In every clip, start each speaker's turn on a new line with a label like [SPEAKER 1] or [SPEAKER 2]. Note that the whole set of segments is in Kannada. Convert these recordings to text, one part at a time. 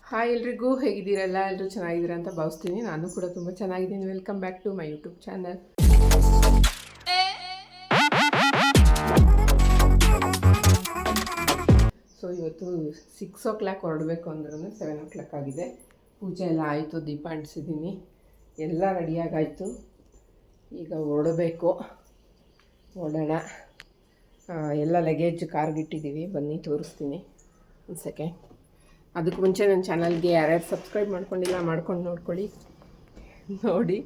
[SPEAKER 1] ಹಾಯ್ ಎಲ್ರಿಗೂ, ಹೇಗಿದ್ದೀರಲ್ಲ? ಎಲ್ಲರೂ ಚೆನ್ನಾಗಿದ್ದೀರಾ ಅಂತ ಭಾವಿಸ್ತೀನಿ. ನಾನು ಕೂಡ ತುಂಬ ಚೆನ್ನಾಗಿದ್ದೀನಿ. Welcome back to my YouTube channel. So ಇವತ್ತು 6 o'clock ಹೊರಡಬೇಕು ಅಂದ್ರೂ 7 o'clock ಆಗಿದೆ. ಪೂಜೆ ಎಲ್ಲ ಆಯಿತು, ದೀಪ ಅಂಟಿಸಿದ್ದೀನಿ, ಎಲ್ಲ ರೆಡಿಯಾಗಾಯಿತು. ಈಗ ಹೊರಡಬೇಕು. ಹೊರಡೋಣ. ಎಲ್ಲ ಲಗೇಜ್ ಕಾರ್ಗಿಟ್ಟಿದ್ದೀವಿ, ಬನ್ನಿ ತೋರಿಸ್ತೀನಿ. ಒಂದು ಸೆಕೆಂಡ್. ಅದಕ್ಕೆ ಮುಂಚೆ ನನ್ನ ಚಾನಲ್ಗೆ ಯಾರ್ಯಾರು ಸಬ್ಸ್ಕ್ರೈಬ್ ಮಾಡ್ಕೊಂಡಿಲ್ಲ ಮಾಡ್ಕೊಂಡು ನೋಡ್ಕೊಳ್ಳಿ, ನೋಡಿ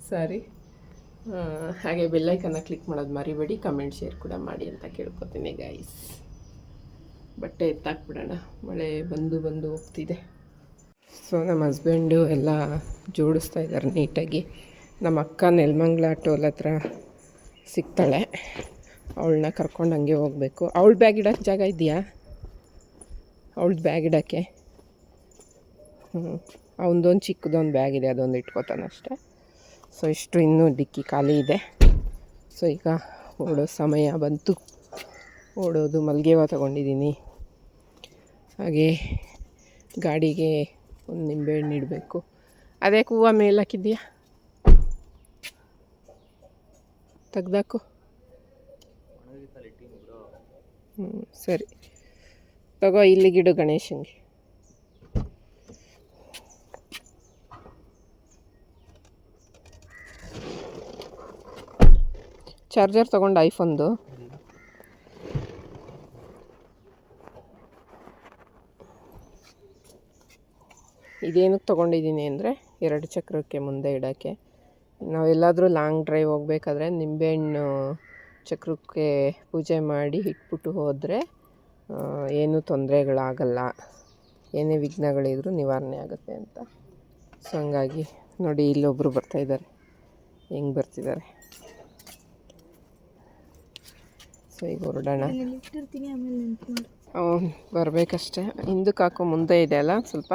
[SPEAKER 1] ಸಾರಿ. ಹಾಗೆ ಬೆಲ್ಲೈಕನ್ನ ಕ್ಲಿಕ್ ಮಾಡೋದು ಮರಿಬೇಡಿ. ಕಮೆಂಟ್ ಶೇರ್ ಕೂಡ ಮಾಡಿ ಅಂತ ಕೇಳ್ಕೊತೀನಿ ಗೈಸ್. ಬಟ್ಟೆ ಎತ್ತಾಕ್ಬಿಡೋಣ, ಮಳೆ ಬಂದು ಹೋಗ್ತಿದೆ. ಸೊ ನಮ್ಮ ಹಸ್ಬೆಂಡು ಎಲ್ಲ ಜೋಡಿಸ್ತಾ ಇದ್ದಾರೆ ನೀಟಾಗಿ. ನಮ್ಮ ಅಕ್ಕ ನೆಲಮಂಗ್ಲ ಟೋಲ್ ಹತ್ರ ಸಿಗ್ತಾಳೆ, ಅವಳನ್ನ ಕರ್ಕೊಂಡು ಹಂಗೆ ಹೋಗಬೇಕು. ಅವಳ ಬ್ಯಾಗ್ ಇಡೋಕ್ಕೆ ಜಾಗ ಇದೆಯಾ? ಅವಳದ್ದು ಬ್ಯಾಗ್ ಇಡೋಕ್ಕೆ ಅವನದೊಂದು ಚಿಕ್ಕದೊಂದು ಬ್ಯಾಗ್ ಇದೆ, ಅದೊಂದು ಇಟ್ಕೋತಾನೆ ಅಷ್ಟೇ. ಸೊ ಇಷ್ಟು ಇನ್ನೂ ಡಿಕ್ಕಿ ಖಾಲಿ ಇದೆ. ಸೊ ಈಗ ಓಡೋ ಸಮಯ ಬಂತು. ಓಡೋದು. ಮಲ್ಲಿಗೆ ಹೂವು ತೊಗೊಂಡಿದ್ದೀನಿ. ಹಾಗೆ ಗಾಡಿಗೆ ಒಂದು ನಿಂಬೆಹಣ್ಣು ಇಡಬೇಕು. ಅದೇ ಹೂವು ಮೇಲೆ ಹಾಕಿದ್ಯಾ? ತೆಗ್ದಾಕು. ಸರಿ ತಗೋ, ಇಲ್ಲಿಗಿಡು ಗಣೇಶಂಗೆ. ಚಾರ್ಜರ್ ತೊಗೊಂಡು ಐಫೋನ್ದು. ಇದೇನಕ್ಕೆ ತೊಗೊಂಡಿದ್ದೀನಿ ಅಂದರೆ 2 ಚಕ್ರಕ್ಕೆ ಮುಂದೆ ಇಡೋಕ್ಕೆ. ನಾವೆಲ್ಲಾದರೂ ಲಾಂಗ್ ಡ್ರೈವ್ ಹೋಗ್ಬೇಕಾದ್ರೆ ನಿಂಬೆಹಣ್ಣು ಚಕ್ರಕ್ಕೆ ಪೂಜೆ ಮಾಡಿ ಇಟ್ಬಿಟ್ಟು ಹೋದರೆ ಏನೂ ತೊಂದರೆಗಳಾಗಲ್ಲ, ಏನೇ ವಿಘ್ನಗಳಿದ್ರೂ ನಿವಾರಣೆ ಆಗುತ್ತೆ ಅಂತ. ಸೊ ಹಂಗಾಗಿ ನೋಡಿ, ಇಲ್ಲೊಬ್ಬರು ಬರ್ತಾಯಿದ್ದಾರೆ, ಹೆಂಗೆ ಬರ್ತಿದ್ದಾರೆ. ಸೊ ಈಗ ಹೊರಡೋಣ. ಬರಬೇಕಷ್ಟೆ. ಹಿಂದಕ್ಕೆ ಹಾಕೋ, ಮುಂದೆ ಇದೆ ಅಲ್ಲ ಸ್ವಲ್ಪ.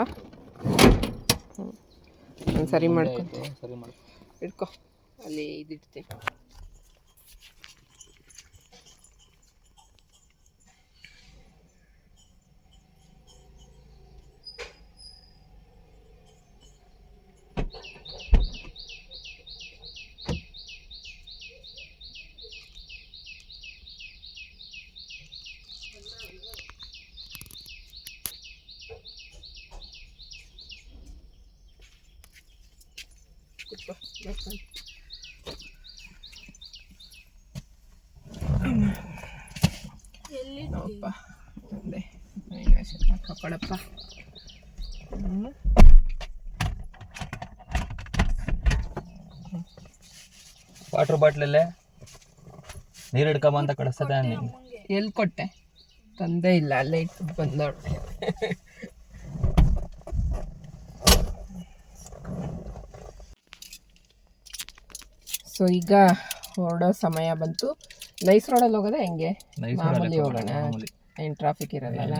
[SPEAKER 1] ನಾನು ಸರಿ ಮಾಡ್ಕೊತ ಇಟ್ಕೊ, ಅಲ್ಲಿ ಇದಿಡ್ತೀನಿ. ನೋಡಪ್ಪ, ತಂದೆ ಕೊಡಪ್ಪ.
[SPEAKER 2] ವಾಟರ್ ಬಾಟ್ಲಲ್ಲೇ ನೀರು ಹಿಡ್ಕೊಂಬಂತ ಕಳಿಸ್ತದೆ.
[SPEAKER 1] ಎಲ್ಲಿ ಕೊಟ್ಟೆ? ತಂದೆ ಇಲ್ಲ, ಅಲ್ಲೇ ಇಟ್ಟು ಬಂದವಳು. ಸೊ ಈಗ ಹೊರಡೋ ಸಮಯ ಬಂತು. ನೈಸ್ ರೋಡಲ್ಲಿ ಹೋಗೋದ ಹೆಂಗೆ? ಮಾಮೂಲಿ ಹೋಗೋಣ, ಏನು ಟ್ರಾಫಿಕ್ ಇರಲ್ಲ.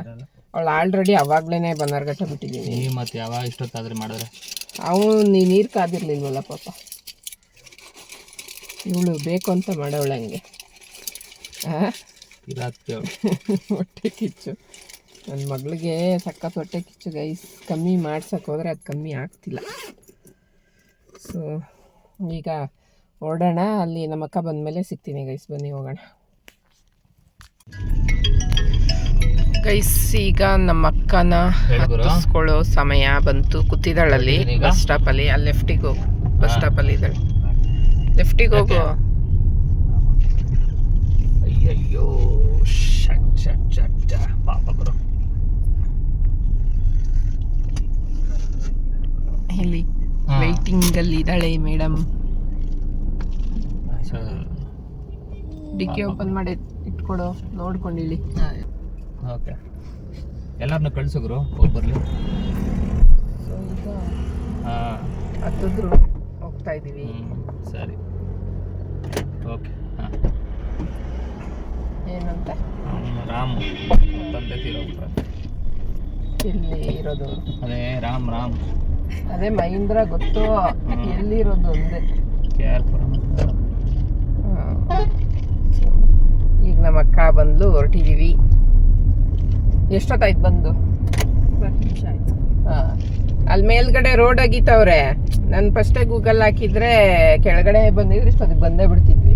[SPEAKER 1] ಅವಳು ಆಲ್ರೆಡಿ ಅವಾಗ್ಲೇ ಬನ್ನರ್ಘಟ್ಟ ಬಿಟ್ಟಿದ್ದೀನಿ.
[SPEAKER 2] ಮತ್ತೆ ಯಾವಾಗ ಇಷ್ಟೊತ್ತಾದ್ರೆ ಮಾಡಿದ್ರೆ
[SPEAKER 1] ನೀರು ಕಾದಿರ್ಲಿಲ್ವಲ್ಲ ಪಾಪ. ಇವಳು ಬೇಕು ಅಂತ ಮಾಡೋಳು ಹಂಗೆ. ಹೊಟ್ಟೆ ಕಿಚ್ಚು ನನ್ನ ಮಗಳಿಗೆ, ಸಖತ್ ಹೊಟ್ಟೆ ಕಿಚ್ಚು ಗೈಸ್. ಕಮ್ಮಿ ಮಾಡ್ಸಕ್ಕೆ ಹೋದರೆ ಅದು ಕಮ್ಮಿ ಆಗ್ತಿಲ್ಲ. ಸೊ ಈಗ ಹೊರಡೋಣ. ಅಲ್ಲಿ ನಮ್ಮ ಅಕ್ಕ ಬಂದಮೇಲೆ ಸಿಗ್ತೀನಿ ಗೈಸ್, ಬನ್ನಿ ಹೋಗೋಣ ಗೈಸ್. ಈಗ ನಮ್ಮ ಅಕ್ಕನ ಹತ್ತಿಸ್ಕೊಳ್ಳೋ ಸಮಯ ಬಂತು. ಕೂತಿದ್ದಾಳಲ್ಲಿ ಬಸ್ ಸ್ಟಾಪಲ್ಲಿ. ಅಲ್ಲಿ ಲೆಫ್ಟಿಗೆ ಹೋಗು, ಬಸ್ ಸ್ಟಾಪಲ್ಲಿ ಇದ್ದಾಳೆ. ಲೆಫ್ಟಿಗೆ ಹೋಗು.
[SPEAKER 2] ಅಯ್ಯಯ್ಯೋ, ಪಾಪ ಬರೋ.
[SPEAKER 1] ಇಲ್ಲಿ ವೆಯ್ಟಿಂಗಲ್ಲಿ ಇದ್ದಾಳೆ ಮೇಡಮ್. ಡಿಕ್ಕಿ ಓಪನ್ ಮಾಡಿ ಇಟ್ಕೊಡೋ, ನೋಡ್ಕೊಂಡಿಳಿ.
[SPEAKER 2] ಓಕೆ, ಎಲ್ಲರನ್ನೂ ಕಳ್ಸಿದ್ರು, ಹೋಗಿ ಬರಲಿ.
[SPEAKER 1] ಸೊ ಈಗ
[SPEAKER 2] ಹಾಂ,
[SPEAKER 1] ಹತ್ತಿದ್ರು ಹೋಗ್ತಾ ಇದ್ದೀವಿ.
[SPEAKER 2] ಸರಿ, ಓಕೆ. ಹಾಂ,
[SPEAKER 1] ಏನಂತ?
[SPEAKER 2] ರಾಮ್ ತಂದೆ ತೀರೋಗ್ರ.
[SPEAKER 1] ಇಲ್ಲಿ ಇರೋದು
[SPEAKER 2] ಅದೇ ರಾಮ್.
[SPEAKER 1] ಅದೇ ಮಹೀಂದ್ರ ಗೊತ್ತು, ಎಲ್ಲಿರೋದು ಒಂದೇ. ಈಗ ನಮ್ಮ ಅಕ್ಕ ಬಂದು ಹೊರಟಿದ್ದೀವಿ. ಎಷ್ಟೊತ್ತಾಯ್ತು ಬಂದು? 20 ನಿಮಿಷ ಆಯಿತು. ಹಾಂ, ಅಲ್ಲಿ ಮೇಲ್ಗಡೆ ರೋಡ್ ಅಗಿತವ್ರೆ. ನಾನು ಫಸ್ಟೇ ಗೂಗಲ್ ಹಾಕಿದ್ರೆ ಕೆಳಗಡೆ ಬಂದಿದ್ರೆ ಇಷ್ಟೊತ್ತಿಗೆ ಬಂದೇ ಬಿಡ್ತಿದ್ವಿ.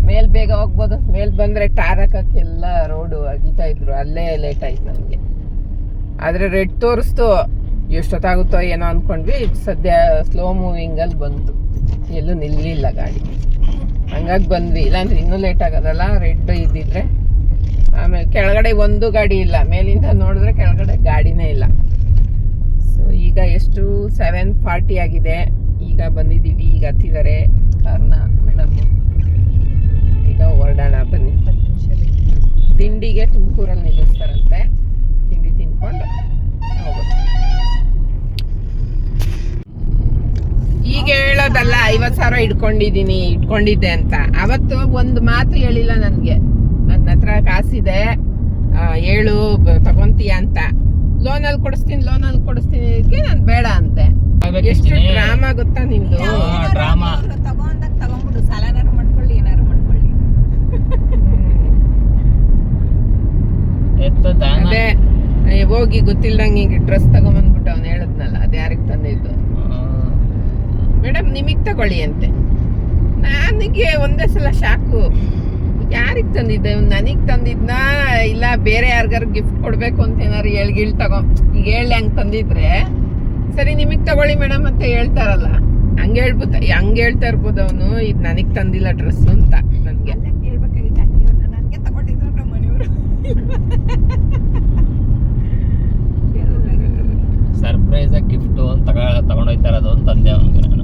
[SPEAKER 1] ಮೇಲ್ ಬೇಗ ಹೋಗ್ಬೋದು, ಮೇಲ್ ಬಂದ್ರೆ ಟಾರ್ ಹಾಕಕ್ಕೆಲ್ಲ ರೋಡು ಅಗಿತಾ ಇದ್ರು. ಅಲ್ಲೇ ಲೇಟ್ ಆಯ್ತು ನಮಗೆ. ಆದ್ರೆ ರೆಡ್ ತೋರಿಸ್ತು, ಎಷ್ಟೊತ್ತಾಗುತ್ತೋ ಏನೋ ಅಂದ್ಕೊಂಡ್ವಿ. ಸದ್ಯ ಸ್ಲೋ ಮೂವಿಂಗಲ್ಲಿ ಬಂತು, ಎಲ್ಲೂ ನಿಲ್ಲಿಲ್ಲ ಗಾಡಿ. ಹಂಗಾಗಿ ಬಂದ್ವಿ, ಇಲ್ಲಾಂದ್ರೆ ಇನ್ನೂ ಲೇಟ್ ಆಗೋದಲ್ಲ ರೆಡ್ ಇದ್ದಿದ್ರೆ. ಆಮೇಲೆ ಕೆಳಗಡೆ ಒಂದು ಗಾಡಿ ಇಲ್ಲ, ಮೇಲಿಂದ ನೋಡಿದ್ರೆ ಕೆಳಗಡೆ ಗಾಡಿನೇ ಇಲ್ಲ. ಸೊ ಈಗ ಎಷ್ಟು 7:40 ಆಗಿದೆ. ಈಗ ಬಂದಿದ್ದೀವಿ, ಈಗ ಹತ್ತಿದ್ದಾರೆ ಕಾರ್ನ ಮೇಡಮ್. ಈಗ ಹೊರಡೋಣ ಬನ್ನಿ. ತಿಂಡಿಗೆ ತುಮಕೂರಲ್ಲಿ ನಿಲ್ಲಿಸ್ತಾರಂತೆ, ತಿಂಡಿ ತಿನ್ಕೊಂಡು ಹೋಗೋದು. ಈಗ ಹೇಳೋದಲ್ಲ 50,000 ಇಟ್ಕೊಂಡಿದ್ದೆ ಅಂತ. ಅವತ್ತು ಒಂದು ಮಾತು ಹೇಳಿಲ್ಲ ನನಗೆ. ನನ್ನ ಹತ್ರ ಕಾಸಿದೆ, ಹೇಳು ತಗೊಂತೀಯ ಅಂತ. ಲೋನಲ್ಲಿ ಕೊಡಿಸ್ತೀನಿ ಇದಕ್ಕೆ ನಾನು ಬೇಡ ಅಂತೆ. ಎಷ್ಟು ಡ್ರಾಮಾ ಗೊತ್ತಾ ನಿಂದು?
[SPEAKER 2] ಡ್ರಾಮಾ.
[SPEAKER 3] ತಗೊಂಡ್ಬಿಡು, ಸಾಲನಾರು ಮಾಡ್ಕೊಳ್ಳಿ, ಏನಾರು ಮಾಡ್ಕೊಳ್ಳಿ.
[SPEAKER 2] ಅದೇ
[SPEAKER 1] ಅದೇ ಹೋಗಿ ಗೊತ್ತಿಲ್ದಂಗೆ ಹಿಂಗೆ ಡ್ರೆಸ್ ತಗೊಂಬಂದ್ಬಿಟ್ಟು ಅವ್ನು ಹೇಳಿದ್ನಲ್ಲ, ಅದು ಯಾರಿಗೆ ತಂದಿದ್ದು? ಮೇಡಮ್ ನಿಮಗೆ ತಗೊಳ್ಳಿ ಅಂತೆ. ನನಗೆ ಒಂದೇ ಸಲ ಶಾಕು. ಯಾರಿಗೆ ತಂದಿದ್ದೆ? ನನಗೆ ತಂದಿದ್ನಾ ಇಲ್ಲ ಬೇರೆ ಯಾರಿಗಾರು ಗಿಫ್ಟ್ ಕೊಡಬೇಕು ಅಂತ ಏನಾರು ಹೇಳ್ಗಿಳ್ ಈಗ ಹೇಳಿ ಹಂಗೆ ತಂದಿದ್ರೆ ಸರಿ, ನಿಮಗೆ ತಗೊಳ್ಳಿ ಮೇಡಮ್ ಅಂತ ಹೇಳ್ತಾರಲ್ಲ, ಹಂಗೆ ಹೇಳ್ತಾ ಇರ್ಬೋದು ಅವನು. ಇದು ನನಗೆ ತಂದಿಲ್ಲ ಡ್ರೆಸ್ ಅಂತ. ನನಗೆ
[SPEAKER 3] ನನಗೆ ತಗೊಂಡಿದ್ರು ನಮ್ಮ ಮನೆಯವರು.
[SPEAKER 2] ಸರ್ಪ್ರೈಸ್ ಗಿಫ್ಟು ಅಂತ ತಗೊಂಡೋಗ್ತಾ ಇರೋದು ಅಂತ ತಂದೆ ಅವನಿಗೆ. ನಾನು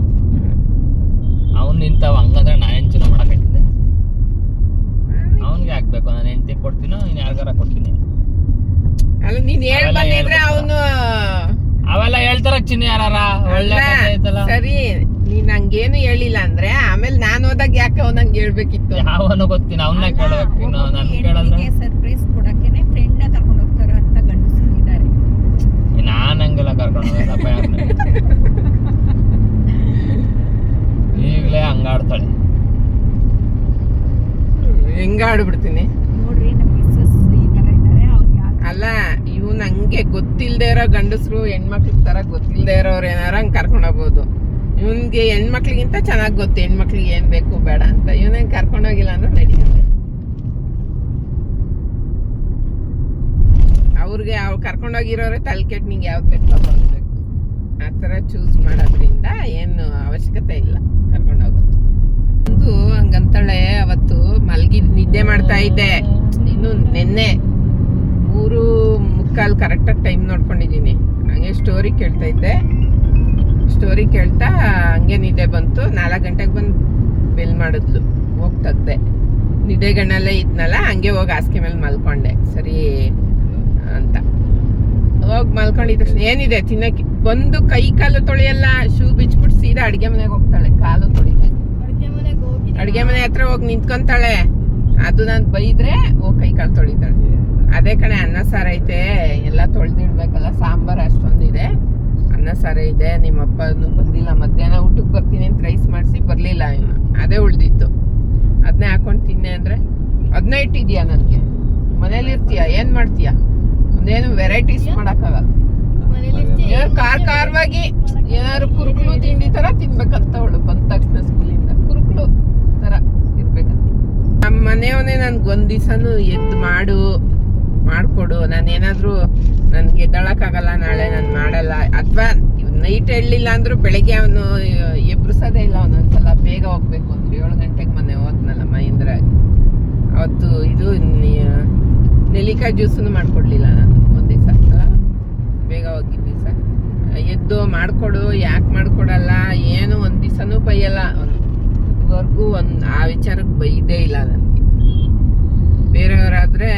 [SPEAKER 2] ಅವ್ನು ನಿಂತಾವ ಹಂಗಂದ್ರೆ ನಾ ಹೆಂಚಿನ ಮಾಡಕಟ್ಟಿದ್ದೆ. ಅವನಿಗೆ ಹಾಕ್ಬೇಕು, ನಾನು ಹೆಂಡತಿಗೆ ಕೊಡ್ತೀನೋ ಇನ್ನು ಯಾರಿಗಾರ ಕೊಡ್ತೀನಿ.
[SPEAKER 1] ಅಲ್ಲ ನೀನ್ ಹೇಳ್ ಬಂದಿದ್ರೆ ಅವನು
[SPEAKER 2] ಅವೆಲ್ಲ ಹೇಳ್ತಾರ ಚಿನ್ನ ಯಾರ ಒಳ್ಳೆ
[SPEAKER 1] ಸರಿ. ನೀನ್ ಹಂಗೇನು ಹೇಳಿಲ್ಲ ಅಂದ್ರೆ ಆಮೇಲೆ ನಾನು ಹೋದಾಗ ಯಾಕೆ ಅವ್ನ ಹಂಗೆ ಹೇಳ್ಬೇಕಿತ್ತು?
[SPEAKER 2] ಯಾವನು ಗೊತ್ತಿನ ಅವನ್ನ ಕೇಳಬೇಕು. ನನ್ ಕೇಳಿದ್ರೆ
[SPEAKER 3] ಸರ್ಪ್ರೈಸ್ ಕೊಡಕ್ಕೇನೆ ಫ್ರೆಂಡ್ ಕರ್ಕೊಂಡು ಹೋಗ್ತಾರ ಅಂತ ಗಂಡಸರು ಇದ್ದಾರೆ.
[SPEAKER 2] ನಾನ್ ಹಂಗೆಲ್ಲ ಕರ್ಕೊಂಡು ಹೋಗಲ್ಲಪ್ಪ ಯಾರನ್ನ. ಈಗಲೇ ಹಂಗಾಡ್ತಾಳೆ.
[SPEAKER 1] ಹೆಂಗಾಡ್ಬಿಡ್ತೀನಿ
[SPEAKER 3] ನೋಡ್ರಿ, ನಮ್ಮ ಮಿಸ್ಸಸ್ ಈ ತರ ಇದ್ದಾರೆ. ಅವ್ರಿಗೆ
[SPEAKER 1] ಅಲ್ಲ ಇವ್ನ ಹಂಗೆ ಗೊತ್ತಿಲ್ದೇ ಇರೋ ಗಂಡಸರು ಹೆಣ್ಮಕ್ಳ ತರ ಗೊತ್ತಿಲ್ದೇ ಇರೋರು ಏನಾರ ಹಂಗೆ ಕರ್ಕೊಂಡು ಹೋಗ್ಬೋದು. ಇವನ್ಗೆ ಹೆಣ್ಮಕ್ಳಿಗಿಂತ ಚೆನ್ನಾಗಿ ಗೊತ್ತು ಹೆಣ್ಮಕ್ಳಿಗೆ ಏನ್ ಬೇಕು ಬೇಡ ಅಂತ. ಇವನ ಕರ್ಕೊಂಡೋಗಿಲ್ಲ ಅಂದ್ರೆ ನಡೆಯುತ್ತೆ. ಅವ್ರಿಗೆ ಕರ್ಕೊಂಡೋಗಿರೋರೆ ತಲೆ ಕೆಟ್ಟು ನಿಂಗೆ ಯಾವ್ದು ಬೇಕು ತಗೊಂಡ್ಬೇಕು ಆ ಥರ ಚೂಸ್ ಮಾಡೋದ್ರಿಂದ ಏನು ಅವಶ್ಯಕತೆ ಇಲ್ಲ ಕರ್ಕೊಂಡೋಗೋದು. ಒಂದು ಹಂಗಂತಾಳೆ, ಅವತ್ತು ಮಲ್ಗಿ ನಿದ್ದೆ ಮಾಡ್ತಾ ಇದ್ದೆ. ಇನ್ನು ನಿನ್ನೆ 3:45 ಕರೆಕ್ಟಾಗಿ ಟೈಮ್ ನೋಡ್ಕೊಂಡಿದ್ದೀನಿ. ಹಂಗೆ ಸ್ಟೋರಿ ಕೇಳ್ತಾ ಇದ್ದೆ. ಸ್ಟೋರಿ ಕೇಳ್ತಾ ಹಂಗೆ ನಿದ್ದೆ ಬಂತು. 4 ಗಂಟೆಗೆ ಬಂದು ಬೆಲ್ ಮಾಡಿದ್ಲು. ಹೋಗಿ ತೆಗ್ದೆ. ನಿದ್ದೆಗಣ್ಣಲ್ಲೇ ಇದ್ನಲ್ಲ, ಹಂಗೆ ಹೋಗಿ ಹಾಸಿಗೆ ಮೇಲೆ ಮಲ್ಕೊಂಡೆ ಸರಿ ಅಂತ. ಹೋಗಿ ಮಲ್ಕೊಂಡಿದ್ದ ತಕ್ಷಣ ಏನಿದೆ ತಿನ್ನಕ್ಕೆ ಬಂದು ಕೈ ಕಾಲು ತೊಳೆಯಲ್ಲ, ಶೂ ಬಿಚ್ಬಿಟ್ಟು ಸೀದಾ ಅಡುಗೆ ಮನೆಗೆ ಹೋಗ್ತಾಳೆ. ಕಾಲು ತೊಳಿತಾಳೆ, ಅಡುಗೆ ಮನೆ ಹತ್ರ ಹೋಗಿ ನಿಂತ್ಕೊಂತಾಳೆ. ಅದು ನಾನು ಬೈದ್ರೆ ಹೋಗಿ ಕೈ ಕಾಲು ತೊಳಿತಾಳೆ. ಅದೇ ಕಣೆ, ಅನ್ನ ಸಾರು ಐತೆ, ಎಲ್ಲ ತೊಳೆದಿಡ್ಬೇಕಲ್ಲ. ಸಾಂಬಾರು ಅಷ್ಟೊಂದಿದೆ, ಅನ್ನ ಸಾರು ಇದೆ. ನಿಮ್ಮಪ್ಪನೂ ಬಂದಿಲ್ಲ, ಮಧ್ಯಾಹ್ನ ಊಟಕ್ಕೆ ಬರ್ತೀನಿ ಅಂತ ರೈಸ್ ಮಾಡಿಸಿ ಬರಲಿಲ್ಲ ಇನ್ನು. ಅದೇ ಉಳ್ದಿತ್ತು, ಅದನ್ನೇ ಹಾಕೊಂಡು ತಿನ್ನೆ ಅಂದರೆ ಅದನ್ನ ಇಟ್ಟಿದ್ಯಾ? ನನಗೆ ಮನೇಲಿ ಇರ್ತೀಯ, ಏನು ಮಾಡ್ತೀಯ? ಒಂದೇನು ವೆರೈಟೀಸ್ ಮಾಡೋಕ್ಕಾಗಲ್ಲ. ಖಾರವಾಗಿ ಏನಾದ್ರು ಕುರುಕ್ಲು ತಿಂಡಿ ಥರ ತಿನ್ಬೇಕಂತ ಅವಳು ಬಂದ ತಕ್ಷಣ ಸ್ಕೂಲಿಂದ. ಕುರುಕ್ಲು ಥರ ಇರ್ಬೇಕಂತ. ನಮ್ಮ ಮನೆಯವನೇ ನನ್ಗೆ ಒಂದು ದಿವಸನೂ ಎದ್ದು ಮಾಡಿಕೊಡು. ನಾನೇನಾದರೂ ನನಗೆ ಎದ್ದಳಕ್ಕಾಗಲ್ಲ, ನಾಳೆ ನಾನು ಮಾಡಲ್ಲ. ಅಥವಾ ನೈಟ್ ಹೇಳಲಿಲ್ಲ ಅಂದರೂ ಬೆಳಗ್ಗೆ ಅವನು ಎಬ್ರಿಸೋದೇ ಇಲ್ಲ. ಒಂದೊಂದ್ಸಲ ಬೇಗ ಹೋಗ್ಬೇಕು ಅಂದ್ರೆ 7 ಗಂಟೆಗೆ ಮೊನ್ನೆ ಹೋದ್ನಲ್ಲ ಮಹೇಂದ್ರ. ಅವತ್ತು ಇದು ನೆಲ್ಲಿಕಾಯಿ ಜ್ಯೂಸನ್ನು ಮಾಡಿಕೊಡ್ಲಿಲ್ಲ ನಾನು ಒಂದು ದಿವಸ, ಬೇಗ ಹೋಗಿದ್ದ ದಿವಸ. ಎದ್ದು ಮಾಡಿಕೊಡು, ಯಾಕೆ ಮಾಡಿಕೊಡಲ್ಲ, ಏನು ಒಂದು ದಿವಸನೂ ಬೈಯಲ್ಲ. ಇದುವರೆಗೂ ಆ ವಿಚಾರಕ್ಕೆ ಬೈದೇ ಇಲ್ಲ ನನಗೆ. ಬೇರೆಯವರಾದರೆ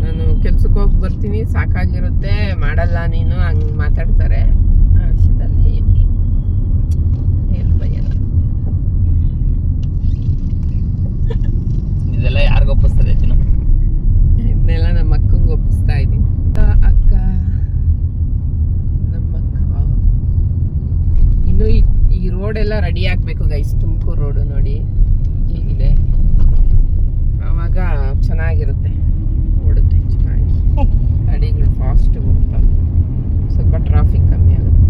[SPEAKER 1] ನಾನು ಕೆಲ್ಸಕ್ಕೆ ಹೋಗಿ ಬರ್ತೀನಿ, ಸಾಕಾಗಿರುತ್ತೆ, ಮಾಡಲ್ಲ ನೀನು, ಹಂಗೆ ಮಾತಾಡ್ತಾರೆ. ಆ ವಿಷಯದಲ್ಲಿ ಏನು ಬೈಯಲ್ಲ.
[SPEAKER 2] ಇದೆಲ್ಲ ಯಾರಿಗೂ ಒಪ್ಪಿಸ್ತದೆ ಚಿನ್ನ?
[SPEAKER 1] ಇದನ್ನೆಲ್ಲ ನಮ್ಮ ಅಕ್ಕಂಗೆ ಒಪ್ಪಿಸ್ತಾ ಇದ್ದೀನಿ. ಅಕ್ಕ, ನಮ್ಮ ಅಕ್ಕ ಇನ್ನು ಈ ರೋಡೆಲ್ಲ ರೆಡಿ ಆಗಬೇಕು ಗೈಸ್. ತುಮಕೂರು ರೋಡು ನೋಡಿ ಹೀಗಿದೆ, ಆವಾಗ ಚೆನ್ನಾಗಿರುತ್ತೆ, ಓಡುತ್ತೆ ಚೆನ್ನಾಗಿ, ಗಾಡಿಗಳು ಫಾಸ್ಟ್ ಹೋಗ್ತವೆ, ಸ್ವಲ್ಪ ಟ್ರಾಫಿಕ್ ಕಮ್ಮಿ ಆಗುತ್ತೆ.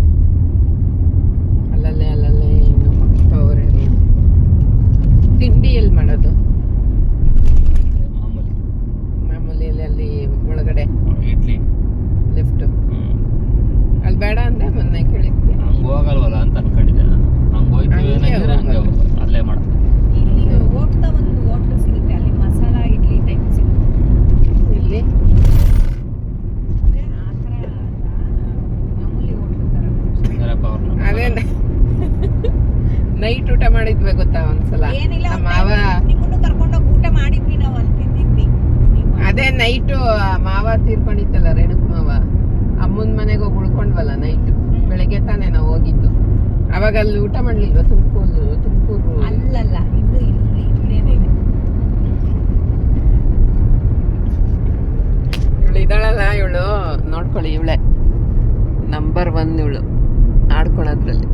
[SPEAKER 1] ಮೊನ್ನೆ ಕೇಳಿದ್ವಿ.
[SPEAKER 2] ಹಂಗೆ ಹೋಗಲ್ವಲ್ಲ ಅಂತ ಅನ್ಕೊಂಡಿದ್ದೆ ನಾನು. ಹಂಗೆ ಹೋಯ್ತೀವಿ
[SPEAKER 1] ಹಂಗೆ
[SPEAKER 2] ಏನಾಗಿದ್ರೆ ಹಂಗೆ ಹೋಗೋದು, ಅಲ್ಲೇ ಮಾಡೋದು.
[SPEAKER 3] ಇಲ್ಲಿ ಹೋಗ್ತಾ ಒಂದು ಹೋಟ್ಲು ಸಿಗುತ್ತೆ, ಅಲ್ಲಿ ಮಸಾಲ ಇಡ್ಲಿ ಟೈಪ್ ಸಿಗುತ್ತೆ.
[SPEAKER 1] ಇಲ್ಲಿ
[SPEAKER 3] ಅಂದ್ರೆ ಆ ಥರ ಅಲ್ಲ, ಮಾಮೂಲಿ ಹೋಟ್ಲು ಥರ.
[SPEAKER 2] ಸುಂದರಪ್ಪ ಅವ್ರನ್ನ
[SPEAKER 1] ಅದೇ ನೈಟ್ ಊಟ ಮಾಡಿದ್ವಿ ಗೊತ್ತಾ ಒಂದ್ಸಲ.
[SPEAKER 3] ಏನಿಲ್ಲ,
[SPEAKER 1] ನಮ್ಮ ಮಾವ
[SPEAKER 3] ನಿಮ್ಮನ್ನು ಕರ್ಕೊಂಡೋಗಿ ಊಟ ಮಾಡಿದ್ವಿ ನಾವು, ಅಲ್ಲಿ ತಿಂದಿದ್ವಿ ನೀವು.
[SPEAKER 1] ಅದೇ ನೈಟು ಮಾವ ತೀರ್ಕೊಂಡಿತ್ತಲ್ಲ, ರೇಣುಕ್ ಮಾವ. ಅಮ್ಮನ ಮನೆಗೆ ಹೋಗಿ ಉಳ್ಕೊಂಡ್ವಲ್ಲ ನೈಟ್. ಬೆಳಗ್ಗೆ ತಾನೇ ನಾವು ಹೋಗಿದ್ದು. ಅವಾಗ ಅಲ್ಲಿ ಊಟ ಮಾಡ್ಲಿಲ್ವಾ? ತುಮಕೂರು
[SPEAKER 3] ಅಲ್ಲಲ್ಲ, ಇದು ಇಲ್ಲಿ ಇಲ್ಲೇನೆ ಇದೆ.
[SPEAKER 1] ಇವಳು ಇದ್ದಾಳಲ್ಲ, ಇವಳು ನೋಡ್ಕೊಳ್ಳಿ, ಇವಳೆ ನಂಬರ್ 1 ಇವಳು ಆಡ್ಕೊಳೋದ್ರಲ್ಲಿ.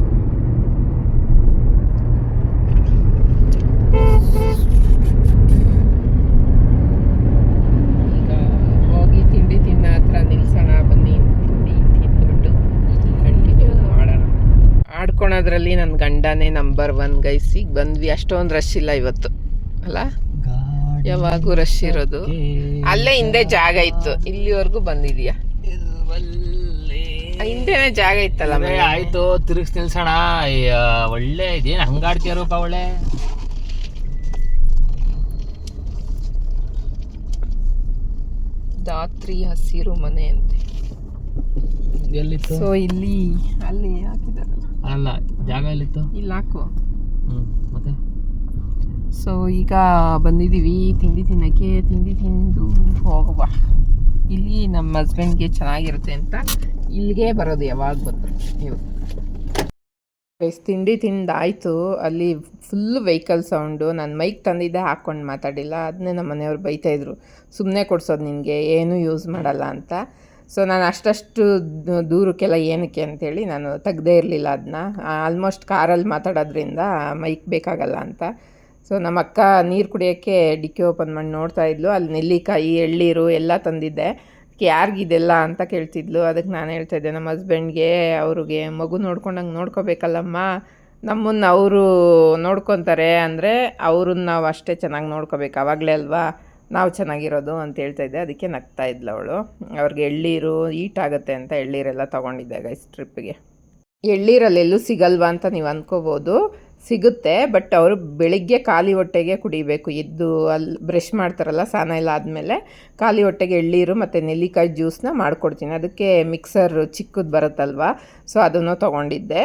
[SPEAKER 1] ಈಗ ಹೋಗಿ ತಿಂಡಿ ತಿನ್ನ ಹತ್ರ ನಿಲ್ಸೋಣ, ಬನ್ನಿ. ತಿಂಡಿ ತಿಂದ್ಬಿಟ್ಟು ಕಂಟಿನ್ಯೂ ಮಾಡೋಣ. ಆಡ್ಕೊಳೋದ್ರಲ್ಲಿ ನನ್ನ ಗಂಡನೇ ನಂಬರ್ 1 ಗೈಸ್. ಈಗ ಬಂದ್ವಿ, ಅಷ್ಟೊಂದು ರಶ್ ಇಲ್ಲ ಇವತ್ತು ಅಲ್ಲ, ಯಾವಾಗೂ ರಶ್ ಇರೋದು. ಅಲ್ಲೇ ಹಿಂದೆ ಜಾಗ ಇತ್ತು, ಇಲ್ಲಿವರೆಗೂ ಬಂದಿದ್ಯಾ? ಹಿಂದೆನೆ ಜಾಗ ಇತ್ತಲ್ಲ.
[SPEAKER 2] ಆಯ್ತು, ತಿರುಗಿಸ್ ನಿಲ್ಸೋಣ. ಒಳ್ಳೆ ಇದೇನು ಹಂಗಾಡ್ತೀಯಾರಪ್ಪ ಒಳ್ಳೆ.
[SPEAKER 1] ದಾತ್ರಿ ಹಸಿರು ಮನೆ ಅಂತೆ.
[SPEAKER 2] ಎಲ್ಲಿತ್ತು?
[SPEAKER 1] ಸೊ ಇಲ್ಲಿ ಅಲ್ಲಿ ಹಾಕಿದಾರಲ್ಲ,
[SPEAKER 2] ಅಲ್ಲ ಜಾಗ ಎಲ್ಲಿತ್ತು?
[SPEAKER 1] ಇಲ್ಲಿ ಹಾಕು.
[SPEAKER 2] ಮತ್ತೆ
[SPEAKER 1] ಸೊ ಈಗ ಬಂದಿದ್ದೀವಿ ತಿಂಡಿ ತಿನ್ನಕ್ಕೆ. ತಿಂಡಿ ತಿಂದು ಹೋಗುವ. ಇಲ್ಲಿ ನಮ್ಮ ಹಸ್ಬೆಂಡ್ಗೆ ಚೆನ್ನಾಗಿರುತ್ತೆ ಅಂತ ಇಲ್ಲಿಗೆ ಬರೋದು ಯಾವಾಗ ಬಂದರು ನೀವು. ತಿಂಡಿ ತಿಂದಾಯಿತು. ಅಲ್ಲಿ ಫುಲ್ ವೆಹಿಕಲ್ ಸೌಂಡು. ನಾನು ಮೈಕ್ ತಂದಿದ್ದೆ, ಹಾಕ್ಕೊಂಡು ಮಾತಾಡಿಲ್ಲ. ಅದನ್ನೇ ನಮ್ಮ ಮನೆಯವ್ರು ಬೈತಾಯಿದ್ರು, ಸುಮ್ಮನೆ ಕೊಡ್ಸೋದು ನಿನಗೆ, ಏನೂ ಯೂಸ್ ಮಾಡಲ್ಲ ಅಂತ. ಸೊ ನಾನು ಅಷ್ಟು ದೂರಕ್ಕೆಲ್ಲ ಏನಕ್ಕೆ ಅಂತೇಳಿ ನಾನು ತೆಗ್ದೇ ಇರಲಿಲ್ಲ ಅದನ್ನ. ಆಲ್ಮೋಸ್ಟ್ ಕಾರಲ್ಲಿ ಮಾತಾಡೋದ್ರಿಂದ ಮೈಕ್ ಬೇಕಾಗಲ್ಲ ಅಂತ. ಸೊ ನಮ್ಮ ಅಕ್ಕ ನೀರು ಕುಡಿಯೋಕ್ಕೆ ಡಿಕ್ಕಿ ಓಪನ್ ಮಾಡಿ ನೋಡ್ತಾಯಿದ್ಲು. ಅಲ್ಲಿ ನೆಲ್ಲಿಕಾಯಿ, ಎಳ್ಳೀರು ಎಲ್ಲ ತಂದಿದ್ದೆ. ಯಾರಿಗಿದೆಲ್ಲ ಅಂತ ಕೇಳ್ತಿದ್ಲು. ಅದಕ್ಕೆ ನಾನು ಹೇಳ್ತಾಯಿದ್ದೆ ನಮ್ಮ ಹಸ್ಬೆಂಡ್ಗೆ, ಅವ್ರಿಗೆ ಮಗು ನೋಡ್ಕೊಂಡಂಗೆ ನೋಡ್ಕೋಬೇಕಲ್ಲಮ್ಮ, ನಮ್ಮನ್ನು ಅವರು ನೋಡ್ಕೊತಾರೆ ಅಂದರೆ ಅವ್ರನ್ನ ನಾವು ಅಷ್ಟೇ ಚೆನ್ನಾಗಿ ನೋಡ್ಕೋಬೇಕು, ಆವಾಗಲೇ ಅಲ್ವಾ ನಾವು ಚೆನ್ನಾಗಿರೋದು ಅಂತ ಹೇಳ್ತಾಯಿದ್ದೆ. ಅದಕ್ಕೆ ನಗ್ತಾ ಇದ್ಲು ಅವಳು. ಅವ್ರಿಗೆ ಎಳ್ಳೀರು ಈಟ್ ಆಗುತ್ತೆ ಅಂತ ಎಳ್ಳೀರೆಲ್ಲ ತೊಗೊಂಡಿದ್ದೆ ಗೈಸ್ ಟ್ರಿಪ್ಪಿಗೆ. ಎಳ್ಳೀರಲ್ಲಿ ಎಲ್ಲೂ ಸಿಗಲ್ವಾ ಅಂತ ನೀವು ಅಂದ್ಕೋಬೋದು, ಸಿಗುತ್ತೆ. ಬಟ್ ಅವರು ಬೆಳಿಗ್ಗೆ ಖಾಲಿ ಹೊಟ್ಟೆಗೆ ಕುಡಿಬೇಕು. ಎದ್ದು ಅಲ್ಲಿ ಬ್ರಷ್ ಮಾಡ್ತಾರಲ್ಲ, ಸ್ನಾನ ಎಲ್ಲ ಆದಮೇಲೆ ಖಾಲಿ ಹೊಟ್ಟೆಗೆ ಎಳ್ಳೀರು ಮತ್ತು ನೆಲ್ಲಿಕಾಯಿ ಜ್ಯೂಸನ್ನ ಮಾಡಿಕೊಡ್ತೀನಿ. ಅದಕ್ಕೆ ಮಿಕ್ಸರ್ ಚಿಕ್ಕದು ಬರುತ್ತಲ್ವ, ಸೊ ಅದನ್ನು ತೊಗೊಂಡಿದ್ದೆ.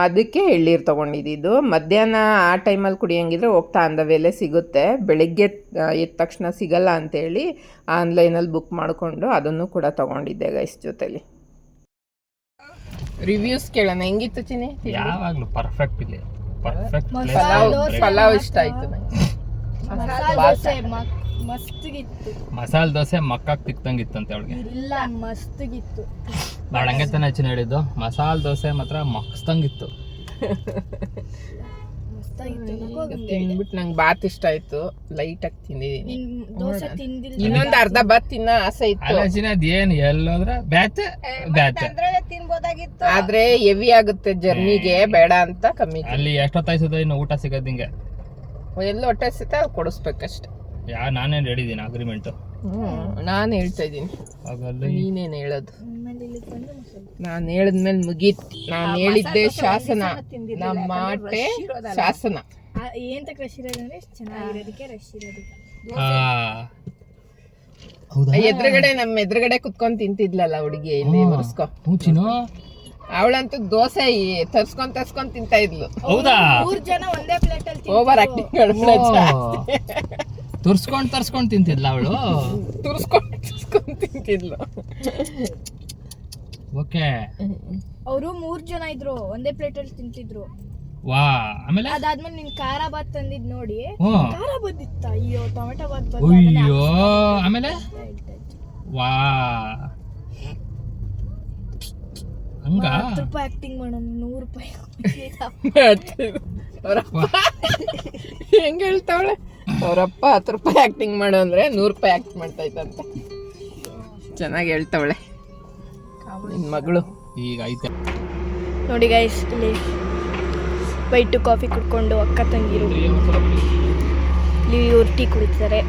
[SPEAKER 1] ಅದಕ್ಕೆ ಎಳ್ಳೀರು ತೊಗೊಂಡಿದ್ದು. ಮಧ್ಯಾಹ್ನ ಆ ಟೈಮಲ್ಲಿ ಕುಡಿಯೋಂಗಿದ್ರೆ ಹೋಗ್ತಾ ಆನ್ ದ ವೇಲೆ ಸಿಗುತ್ತೆ. ಬೆಳಗ್ಗೆ ಎದ್ದ ತಕ್ಷಣ ಸಿಗಲ್ಲ ಅಂಥೇಳಿ ಆನ್ಲೈನಲ್ಲಿ ಬುಕ್ ಮಾಡಿಕೊಂಡು ಅದನ್ನು ಕೂಡ ತೊಗೊಂಡಿದ್ದೆ ಗೈಸ್ ಜೊತೆಲಿ. ರಿವ್ಯೂಸ್ ಕೇಳೋಣ, ಹೆಂಗಿತ್ತು ಚಿನಿ?
[SPEAKER 2] ಯಾವಾಗಲೂ ಪರ್ಫೆಕ್ಟ್ ಇಲ್ಲಿ, ಪರ್ಫೆಕ್ಟ್.
[SPEAKER 1] ಪಲಾವ್ ಇಷ್ಟ ಆಯ್ತು ನಂಗೆ.
[SPEAKER 2] ಮಸಾಲೆ ದೋಸೆ ಮಕ್ಕಾಗಿ ತಿಕ್ತಂಗಿತ್ತಂತೆ ಅವಳಿಗೆ.
[SPEAKER 3] ಇಲ್ಲ, ಮಸ್ತಿಗಿತ್ತು.
[SPEAKER 2] ಭಾಳ ಹಂಗೆ ತಾನೆ ಹೆಚ್ಚಿನ ಹೇಳಿದ್ದು. ಮಸಾಲೆ ದೋಸೆ ಮಾತ್ರ ಮಕ್ಸ್ತಂಗಿತ್ತು.
[SPEAKER 1] ತಿಂದ್ಬಿಟ್ಟು ನಂಗೆ ಬಾತ್ ಇಷ್ಟ ಆಯ್ತು, ಲೈಟಾಗಿ ತಿಂದಿದ್ದೀನಿ. ಇನ್ನೊಂದು ಅರ್ಧ ಬಾತ್ ತಿನ್ನೋ ಆಸೆ ಇತ್ತು.
[SPEAKER 2] ಅದೇನು ಎಲ್ಲೋದ್ರೆ ಬ್ಯಾಚ್
[SPEAKER 3] ತಿನ್ಬೋದಾಗಿತ್ತು,
[SPEAKER 1] ಆದ್ರೆ ಹೆವಿ ಆಗುತ್ತೆ ಜರ್ನಿಗೆ, ಬೇಡ ಅಂತ ಕಮ್ಮಿ.
[SPEAKER 2] ಅಲ್ಲಿ ಎಷ್ಟೊತ್ತಾಯ್ತದ ಇನ್ನು ಊಟ ಸಿಗೋದು ಹಿಂಗೆ?
[SPEAKER 1] ಎಲ್ಲ ಹೊಟ್ಟೆ ಸಿಗುತ್ತೆ, ಅದು ಕೊಡಿಸ್ಬೇಕಷ್ಟೆ.
[SPEAKER 2] ನಾನೇನು ಹೇಳಿದ್ದೀನಿ ಅಗ್ರಿಮೆಂಟು?
[SPEAKER 1] ನಾನು ಹೇಳ್ತಾ ಇದ್ದೀನಿ,
[SPEAKER 2] ಹಾಗಲ್ಲ
[SPEAKER 1] ನೀನೇನು ಹೇಳೋದು? ನಾನು ಹೇಳಿದ್ಮೇಲೆ ಮುಗೀತು. ನಾನು ಹೇಳಿದ್ದೆ ಶಾಸನ, ನಮ್ಮ ಮಾಟೆ ಶಾಸನ.
[SPEAKER 3] ಏನಂತ ರಶ್ ಇರೋದಂದ್ರೆ ಚೆನ್ನಾಗಿರೋದಕ್ಕೆ ರಶ್ ಇರೋದಕ್ಕೆ.
[SPEAKER 1] ಎದುರುಗಡೆ ನಮ್ಮ ಎದುರುಗಡೆ ಕುತ್ಕೊಂಡ್ ತಿಂತಿದ್ಲಲ್ಲ ಹುಡುಗಿ, ಇಲ್ಲಿ ಮುರ್ಸ್ಕೊ. ಅವಳಂತೂ ದೋಸೆ ತರ್ಸ್ಕೊಂಡ್ ತಿಂತಾ ಇದ್ಲು.
[SPEAKER 2] ಹೌದಾ?
[SPEAKER 3] 3 ಜನ ಒಂದೇ ಪ್ಲೇಟ್ ಅಲ್ಲಿ
[SPEAKER 1] ಓವರ್ ಆಕ್ಟಿಂಗ್.
[SPEAKER 2] ತರ್ಸ್ಕೊಂಡ್ ತಿಂತಿದ್ಲ ಅವಳು.
[SPEAKER 1] ತುರ್ಸ್ಕೊಂಡ್ ತಿಂತಿದ್ಲು.
[SPEAKER 2] ಓಕೆ,
[SPEAKER 3] ಅವರು 3 ಜನ ಇದ್ರು, ಒಂದೇ ಪ್ಲೇಟ್ ಅಲ್ಲಿ ತಿಂತಿದ್ರು.
[SPEAKER 2] ವಾ. ಆಮೇಲೆ
[SPEAKER 3] ಅದಾದ್ಮೇಲೆ ನಿನ್ ಖಾರ ಬಾತ್ ತಂದಿದ್ ನೋಡಿ, ಖಾರ ಬಂದಿತ್ತ, ಅಯ್ಯೋ ಟೊಮೆಟೊ ಬಾತ್
[SPEAKER 2] ಅಯ್ಯೋ. ಆಮೇಲೆ ವಾ, ಹಂಗ
[SPEAKER 3] 10 ರೂಪಾಯಿ ಆಕ್ಟಿಂಗ್ ಮಾಡೋಣ, 100 ರೂಪಾಯಿ
[SPEAKER 1] ಹೆಂಗ ಹೇಳ್ತಾವಳೆ? ಅವರಪ್ಪ 10 ರೂಪಾಯಿ ಆಕ್ಟಿಂಗ್ ಮಾಡು ಅಂದ್ರೆ 100 ರೂಪಾಯಿ ಆಕ್ಟ್ ಮಾಡ್ತಾ ಇದ್ದಂತೆ. ಚೆನ್ನಾಗಿ ಹೇಳ್ತಾವಳೆ ನಿನ್ ಮಗಳು.
[SPEAKER 2] ಈಗ ಐತೆ
[SPEAKER 3] ನೋಡಿ ಗೈಸ್, ಇಲ್ಲಿ ವೈಟು ಕಾಫಿ ಕುಡ್ಕೊಂಡು ಅಕ್ಕ ತಂಗಿರು ಇಲ್ಲಿ ಇವ್ರು ಟೀ ಕುಡಿತಾರೆ.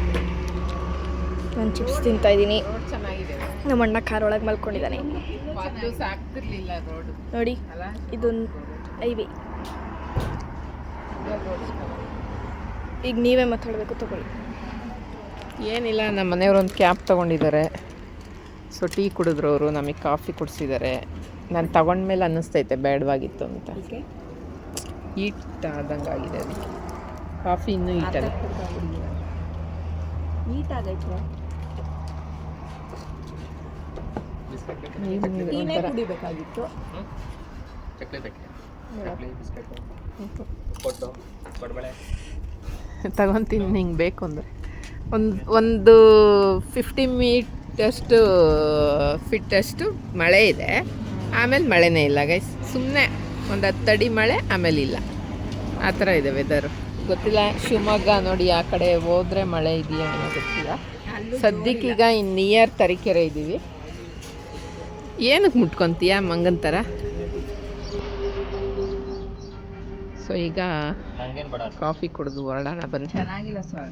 [SPEAKER 3] ನಾನು ಚಿಪ್ಸ್ ತಿಂತಾ ಇದ್ದೀನಿ.
[SPEAKER 1] ಚೆನ್ನಾಗಿದೆ.
[SPEAKER 3] ನಮ್ಮ ಅಣ್ಣ ಕಾರ್ ಒಳಗೆ ಮಲ್ಕೊಂಡಿದ್ದಾನೆ.
[SPEAKER 1] ಮೊದಲು ಸಾಕ್ತಿರ್ಲಿಲ್ಲ ರೋಡ್
[SPEAKER 3] ನೋಡಿ
[SPEAKER 1] ಅಲ್ಲ
[SPEAKER 3] ಇದೊಂದು ಹೈವೇ. ಈಗ ನೀವೇ ಮಾತಾಡಬೇಕು, ತಗೊಳ್ಳಿ.
[SPEAKER 1] ಏನಿಲ್ಲ, ನಮ್ಮ ಮನೆಯವರು ಒಂದು ಕ್ಯಾಬ್ ತೊಗೊಂಡಿದ್ದಾರೆ. ಸೊ ಟೀ ಕುಡಿದ್ರು ಅವರು, ನಮಗೆ ಕಾಫಿ ಕುಡಿಸಿದ್ದಾರೆ. ನಾನು ತಗೊಂಡ್ಮೇಲೆ ಅನ್ನಿಸ್ತೈತೆ ಬೇಡವಾಗಿತ್ತು ಅಂತ. ಹೀಟ್ ಆದಂಗೆ ಆಗಿದೆ ಅದಕ್ಕೆ. ಕಾಫಿ ಇನ್ನೂ ಹೀಟಲ್ಲ.
[SPEAKER 3] ನೀಟ್ ಆಗೈತೆ. ಕುಡಿಬೇಕಾಗಿತ್ತು.
[SPEAKER 1] ತಗೊತೀನಿ ನಿಂಗೆ ಬೇಕು ಅಂದರೆ. ಒಂದು 50 ಮೀಟರ್ಷ್ಟು ಫಿಟ್ಟಷ್ಟು ಮಳೆ ಇದೆ, ಆಮೇಲೆ ಮಳೆನೇ ಇಲ್ಲ ಗೈಸ್. ಸುಮ್ಮನೆ ಒಂದು 10 ಅಡಿ ಮಳೆ, ಆಮೇಲೆ ಇಲ್ಲ. ಆ ಥರ ಇದೆ ವೆದರು. ಗೊತ್ತಿಲ್ಲ, ಶಿವಮೊಗ್ಗ ನೋಡಿ ಆ ಕಡೆ ಹೋದರೆ ಮಳೆ ಇದೆಯಾ ಏನೋ ಗೊತ್ತಿಲ್ಲ. ಸದ್ಯಕ್ಕೀಗ ಇನ್ನು ನಿಯರ್ ತರೀಕೆರೆ ಇದ್ದೀವಿ. ಏನಕ್ಕೆ ಮುಟ್ಕೊತೀಯ ಮಂಗನ ಥರ? ಸೊ ಈಗ ಕಾಫಿ ಕುಡಿದು ಹೊರಡೋಣ ಬನ್ನಿ.
[SPEAKER 3] ಚೆನ್ನಾಗಿಲ್ಲ ಸರ್.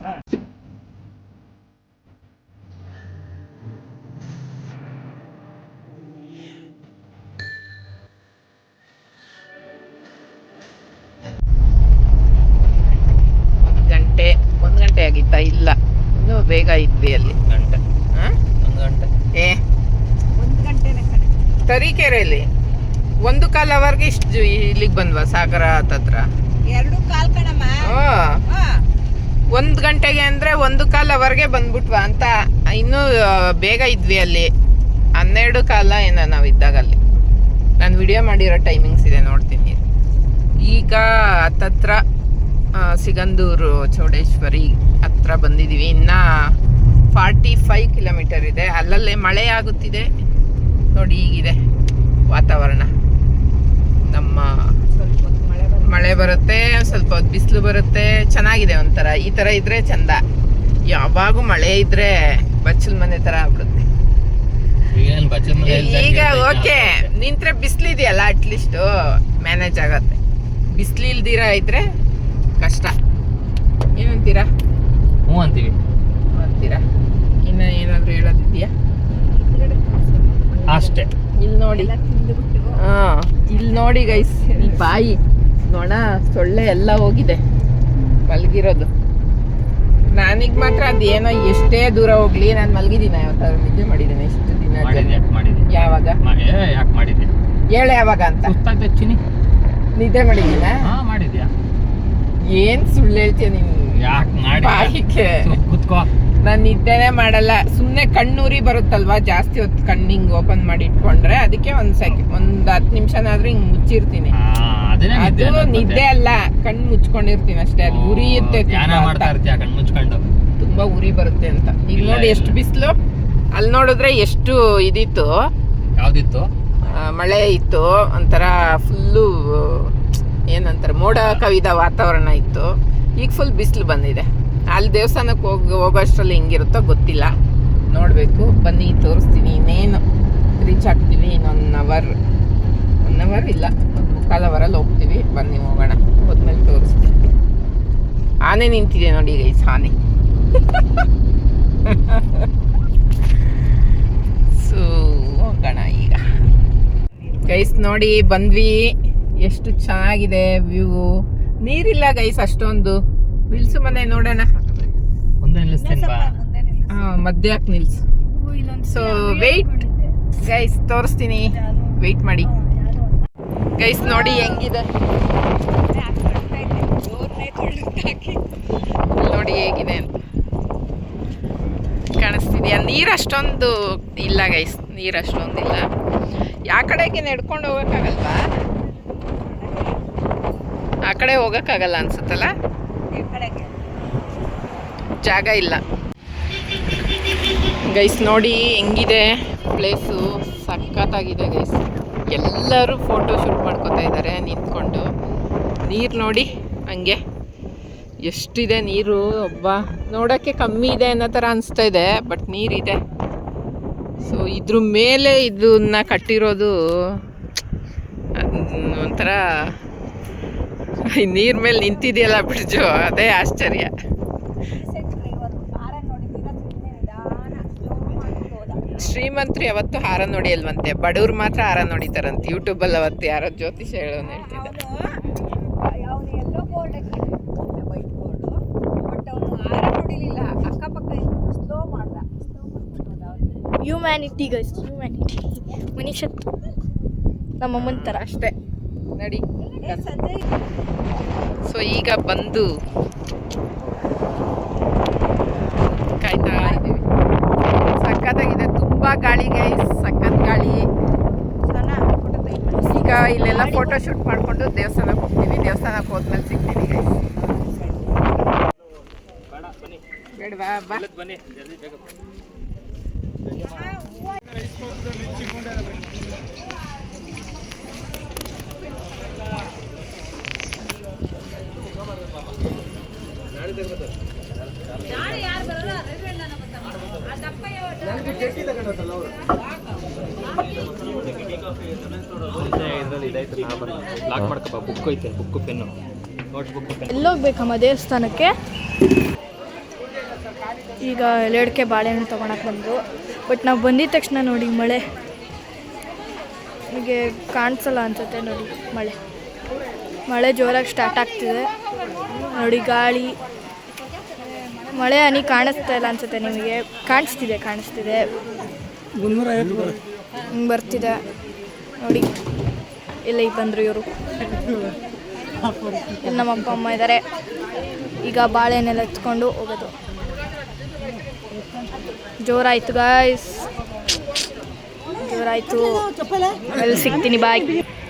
[SPEAKER 1] ಒಂದು ಗಂಟೆ ಆಗಿತ್ತಾ? ಇಲ್ಲ, ಇನ್ನೂ ಬೇಗ ಇದ್ವಿ ಅಲ್ಲಿ.
[SPEAKER 2] ಗಂಟೆ
[SPEAKER 1] ಹಾಂ,
[SPEAKER 2] 1 ಗಂಟೆ.
[SPEAKER 3] 1 ಗಂಟೆನೇ
[SPEAKER 1] ತರೀಕೆರೆಯಲ್ಲಿ 1.25 ಅವರ್ಗೆ ಇಷ್ಟು ಇಲ್ಲಿಗೆ ಬಂದ್ವಾ? ಸಾಗರ ಹತ್ತತ್ರ
[SPEAKER 3] 2:15 ಕಣಮ್ಮ.
[SPEAKER 1] 1 ಗಂಟೆಗೆ ಅಂದರೆ 1.25 ಅವರ್ಗೆ ಬಂದ್ಬಿಟ್ವಾ ಅಂತ. ಇನ್ನೂ ಬೇಗ ಇದ್ವಿ ಅಲ್ಲಿ. 12:15 ಏನೋ ನಾವು ಇದ್ದಾಗ ಅಲ್ಲಿ. ನಾನು ವಿಡಿಯೋ ಮಾಡಿರೋ ಟೈಮಿಂಗ್ಸ್ ಇದೆ, ನೋಡ್ತೀನಿ. ಈಗ ಹತ್ತತ್ರ ಸಿಗಂದೂರು ಚೌಡೇಶ್ವರಿ ಹತ್ರ ಬಂದಿದ್ದೀವಿ. ಇನ್ನು 45 ಕಿಲೋಮೀಟರ್ ಇದೆ. ಅಲ್ಲಲ್ಲೇ ಮಳೆ ಆಗುತ್ತಿದೆ ನೋಡಿ, ಹೀಗಿದೆ ವಾತಾವರಣ. ನಮ್ಮ ಮಳೆ ಬರುತ್ತೆ, ಸ್ವಲ್ಪ ಹೊತ್ತು ಬಿಸಿಲು ಬರುತ್ತೆ, ಚೆನ್ನಾಗಿದೆ ಒಂಥರ. ಈ ಥರ ಇದ್ರೆ ಚಂದ. ಯಾವಾಗೂ ಮಳೆ ಇದ್ರೆ ಬಚ್ಚಲ್ ಮನೆ ಥರ ಆಗ್ಬಿಡುತ್ತೆ. ಈಗ ಓಕೆ, ನಿಂತ್ರೆ ಬಿಸಿಲಿದೆಯಲ್ಲ, ಅಟ್ಲೀಸ್ಟು ಮ್ಯಾನೇಜ್ ಆಗತ್ತೆ. ಬಿಸಿಲು ಇಲ್ದಿರ ಇದ್ರೆ ಕಷ್ಟ. ಏನಂತೀರಾ?
[SPEAKER 2] ಹ್ಞೂ ಅಂತೀವಿ.
[SPEAKER 1] ಅಂತೀರಾ? ಇನ್ನು ಏನಾದರೂ ಹೇಳೋದಿದೆಯಾ?
[SPEAKER 2] ಅಷ್ಟೇ.
[SPEAKER 1] ಇಲ್ಲಿ ನೋಡಿ, ಹಾಂ, ಇಲ್ಲಿ ನೋಡಿ ಗೈಸ್, ಈ ಬಾಯಿ ನೋಣ ಸೊಳ್ಳೆ ಎಲ್ಲ ಹೋಗಿದೆ ಮಲಗಿರೋದು. ನನಗೆ ಮಾತ್ರ ಅದೇನೋ ಎಷ್ಟೇ ದೂರ ಹೋಗ್ಲಿ, ನಾನು ಮಲಗಿದ್ದೀನಿ. ಯಾವತ್ತಾದ್ರು ನಿದ್ದೆ ಮಾಡಿದ್ದೇನೆ ಇಷ್ಟು ದಿನ? ಯಾವಾಗ?
[SPEAKER 2] ಯಾಕೆ ಮಾಡಿದ್ದೆ
[SPEAKER 1] ಹೇಳ, ಯಾವಾಗ ಅಂತ. ನಿದ್ದೆ ಮಾಡಿದ್ದೀನಾ?
[SPEAKER 2] ಮಾಡಿದ್ಯಾ?
[SPEAKER 1] ಏನ್ ಸುಳ್ಳು ಹೇಳ್ತೀಯ ನೀನು?
[SPEAKER 2] ಯಾಕೆ ಮಾಡಿ?
[SPEAKER 1] ಬಾಯಿಗೆ
[SPEAKER 2] ಕುತ್ಕೋ.
[SPEAKER 1] ನಾನು ನಿದ್ದೆನೇ ಮಾಡಲ್ಲ. ಸುಮ್ಮನೆ ಕಣ್ಣೂರಿ ಬರುತ್ತಲ್ವಾ, ಜಾಸ್ತಿ ಹೊತ್ತು ಕಣ್ಣು ಹಿಂಗೆ ಓಪನ್ ಮಾಡಿ ಇಟ್ಕೊಂಡ್ರೆ, ಅದಕ್ಕೆ ಒಂದು 10 ನಿಮಿಷನಾದ್ರೂ ಹಿಂಗೆ ಮುಚ್ಚಿರ್ತೀನಿ. ಅದು ನಿದ್ದೆ ಅಲ್ಲ, ಕಣ್ಣು ಮುಚ್ಕೊಂಡಿರ್ತೀನಿ ಅಷ್ಟೇ. ಅದು ಉರಿಯುತ್ತೆ, ತುಂಬಾ ಉರಿ ಬರುತ್ತೆ ಅಂತ. ಈಗ ನೋಡಿ ಎಷ್ಟು ಬಿಸಿಲು. ಅಲ್ಲಿ ನೋಡಿದ್ರೆ ಎಷ್ಟು ಇದಿತ್ತು,
[SPEAKER 2] ಯಾವ್ದಿತ್ತು?
[SPEAKER 1] ಮಳೆ ಇತ್ತು, ಒಂಥರ ಫುಲ್ಲು ಏನಂತಾರೆ, ಮೋಡ ಕವಿದ ವಾತಾವರಣ ಇತ್ತು. ಈಗ ಫುಲ್ ಬಿಸಿಲು ಬಂದಿದೆ. ಅಲ್ಲಿ ದೇವಸ್ಥಾನಕ್ಕೆ ಹೋಗೋಷ್ಟರಲ್ಲಿ ಹೆಂಗಿರುತ್ತೋ ಗೊತ್ತಿಲ್ಲ, ನೋಡಬೇಕು. ಬನ್ನಿ ತೋರಿಸ್ತೀನಿ. ಇನ್ನೇನು ರೀಚ್ ಆಗ್ತೀವಿ, ಇನ್ನೊಂದು 1 ಅವರ್ ಇಲ್ಲ, 1.25 ಅವರಲ್ಲಿ ಹೋಗ್ತೀವಿ. ಬನ್ನಿ ಹೋಗೋಣ, ಹೋದ್ಮೇಲೆ ತೋರಿಸ್ತೀನಿ. ಆನೆ ನಿಂತಿದೆ ನೋಡಿ ಗೈಸ್, ಆನೆ. ಸೊ ಹೋಗೋಣ ಈಗ ಗೈಸ್. ನೋಡಿ ಬಂದ್ವಿ, ಎಷ್ಟು ಚೆನ್ನಾಗಿದೆ ವ್ಯೂ. ನೀರಿಲ್ಲ ಗೈಸ್ ಅಷ್ಟೊಂದು. ನಿಲ್ಸು ಮನೆ ನೋಡೋಣ. ಮಧ್ಯಾಹ್ನ ನಿಲ್ಸು. ಸೊ ವೆಯ್ಟ್ ಗೈಸ್, ತೋರಿಸ್ತೀನಿ, ವೆಯ್ಟ್ ಮಾಡಿ ಗೈಸ್. ನೋಡಿ ಹೆಂಗಿದೆ ನೋಡಿ, ಹೇಗಿದೆ ಅಂತ ಕಾಣಿಸ್ತಿದ್ಯಾ? ನೀರು ಅಷ್ಟೊಂದು ಇಲ್ಲ ಗೈಸ್, ನೀರು ಅಷ್ಟೊಂದಿಲ್ಲ. ಯಾವ ಕಡೆಗೆ ನಡ್ಕೊಂಡು ಹೋಗೋಕ್ಕಾಗಲ್ವಾ? ಆ ಕಡೆ ಹೋಗೋಕ್ಕಾಗಲ್ಲ ಅನ್ಸುತ್ತಲ್ಲ, ಜಾಗ ಇಲ್ಲ ಗೈಸ್. ನೋಡಿ ಹೆಂಗಿದೆ ಪ್ಲೇಸು, ಸಖತ್ತಾಗಿದೆ ಗೈಸ್. ಎಲ್ಲರೂ ಫೋಟೋ ಶೂಟ್ ಮಾಡ್ಕೋತಾ ಇದ್ದಾರೆ ನಿಂತ್ಕೊಂಡು. ನೀರು ನೋಡಿ ಹಂಗೆ ಎಷ್ಟಿದೆ ನೀರು. ಒಬ್ಬ ನೋಡೋಕ್ಕೆ ಕಮ್ಮಿ ಇದೆ ಅನ್ನೋ ಥರ ಅನಿಸ್ತಾ ಇದೆ, ಬಟ್ ನೀರಿದೆ. ಸೊ ಇದ್ರ ಮೇಲೆ ಇದನ್ನ ಕಟ್ಟಿರೋದು ಒಂಥರ ನೀರ್ ಮೇಲೆ ನಿಂತಿದೆಯಲ್ಲ ಬ್ರಿಡ್ಜು, ಅದೇ ಆಶ್ಚರ್ಯ. ಶ್ರೀಮಂತರು ಯಾವತ್ತು ಹಾರ ನೋಡಿಯಲ್ವಂತೆ, ಬಡವ್ರು ಮಾತ್ರ ಹಾರ ನೋಡಿತಾರಂತೆ. ಯೂಟ್ಯೂಬಲ್ಲಿ ಅವತ್ತು ಯಾರೋ ಜ್ಯೋತಿಷ ಹೇಳೋನು ಹೇಳ್ತಿದ್ದೆ.
[SPEAKER 4] ಅವನು ಎಲ್ಲೋ ಬೋರ್ಡ್ ವೈಟ್ ಬೋರ್ಡು, ಬಟ್ ಅವನು ಆರ ನೋಡಿಲಿಲ್ಲ, ಅಕ್ಕಪಕ್ಕ ಸ್ಲೋ ಮಾಡ್ದ.
[SPEAKER 3] Humanity guys, humanity. ಮನುಷ್ಯತ್ವ ನಮ್ಮಮ್ಮನ ಥರ
[SPEAKER 1] ಅಷ್ಟೇ ನಡಿ. ಸೊ ಈಗ ಬಂದು ಕಾಯ್ತಾ ಇದ್ದೀವಿ. ಸಖತ್ತಾಗಿದೆ, ತುಂಬ ಗಾಳಿ ಗೈಸ್, ಸಖತ್ ಗಾಳಿ. ಈಗ ಇಲ್ಲೆಲ್ಲ ಫೋಟೋ ಶೂಟ್ ಮಾಡಿಕೊಂಡು ದೇವಸ್ಥಾನಕ್ಕೆ ಹೋಗ್ತೀವಿ. ದೇವಸ್ಥಾನಕ್ಕೆ ಹೋದ್ಮೇಲೆ ಸಿಗ್ತೀವಿ ಗೈಸ್. ಬೇಡವಾ ಬಾ.
[SPEAKER 2] ಬನ್ನಿ ಜಲ್ದಿ ಬೇಗ ಲಾಕ್ ಮಾಡ್ಕಪ್ಪ. ಬುಕ್ ಐತೆ, book pen, notebook pen.
[SPEAKER 3] ಎಲ್ಲೋಗ್ಬೇಕಮ್ಮ ದೇವಸ್ಥಾನಕ್ಕೆ? ಈಗ ಎಲೆಡ್ಕೆ ಬಾಳೆಹಣ್ಣು ತೊಗೊಳಕ್ಕೆ ಬಂದು, ಬಟ್ ನಾವು ಬಂದಿದ ತಕ್ಷಣ ನೋಡಿ ಮಳೆ, ನನಗೆ ಕಾಣಿಸಲ್ಲ ಅನ್ಸುತ್ತೆ ನೋಡಿ. ಮಳೆ ಜೋರಾಗಿ ಸ್ಟಾರ್ಟ್ ಆಗ್ತಿದೆ ನೋಡಿ. ಗಾಳಿ, ಮಳೆ ಹನಿ ಕಾಣಿಸ್ತಾ ಇಲ್ಲ ಅನ್ಸುತ್ತೆ ನಿಮಗೆ. ಕಾಣಿಸ್ತಿದೆ ಬರ್ತಿದೆ ನೋಡಿ. ಎಲ್ಲ ಈಗ ಬಂದರು ಇವರು. ಇಲ್ಲಿ ನಮ್ಮ ಅಪ್ಪ ಅಮ್ಮ ಇದ್ದಾರೆ. ಈಗ ಬಾಳೆಹಣ್ಣೆಲ್ಲ ಎತ್ಕೊಂಡು ಹೋಗೋದು. ಜೋರಾಯಿತು ಗಾಯ್ಸ್, ಜೋರಾಯಿತು. ಅಲ್ಲಿ ಸಿಗ್ತೀನಿ, ಬಾಯ್.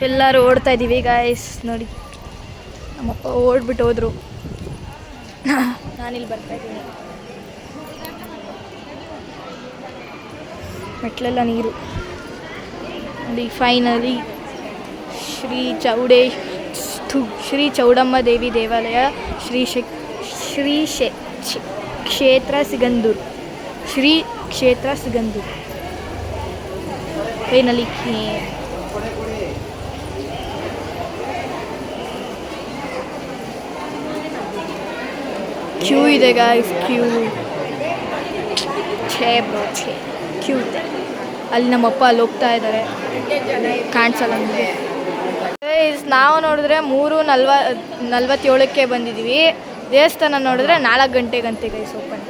[SPEAKER 3] ಎಲ್ಲರೂ ಓಡ್ತಾ ಇದ್ದೀವಿ ಗಾಯ್ಸ್ ನೋಡಿ. ನಮ್ಮಪ್ಪ ಓಡ್ಬಿಟ್ಟು ಹೋದರು, ನಾನಿಲ್ಲಿ ಬರ್ತಾ ಇದ್ದೀನಿ. ಮೆಟ್ಲೆಲ್ಲ ನೀರು ನೋಡಿ. ಫೈನಲಿ ಶ್ರೀ ಚೌಡಮ್ಮ ದೇವಿ ದೇವಾಲಯ, ಕ್ಷೇತ್ರ ಸಿಗಂದೂರು. ಶ್ರೀ ಕ್ಷೇತ್ರ ಸಿಗಂದೂರು ಫೈನಲಿ. ಕ್ಯೂ ಇದೆ ಗಾಯ್ಸ್, ಕ್ಯೂ ಇದೆ. ಅಲ್ಲಿ ನಮ್ಮಪ್ಪ ಅಲ್ಲಿ ಹೋಗ್ತಾ ಇದ್ದಾರೆ, ಕಾಣಿಸಲ್ಲ ನಮಗೆ. ನಾವು ನೋಡಿದ್ರೆ 3:47 ಬಂದಿದ್ದೀವಿ. ದೇವಸ್ಥಾನ ನೋಡಿದ್ರೆ 4 ಗಂಟೆಗಂತೆ ಗೈಸ್ ಓಪನ್.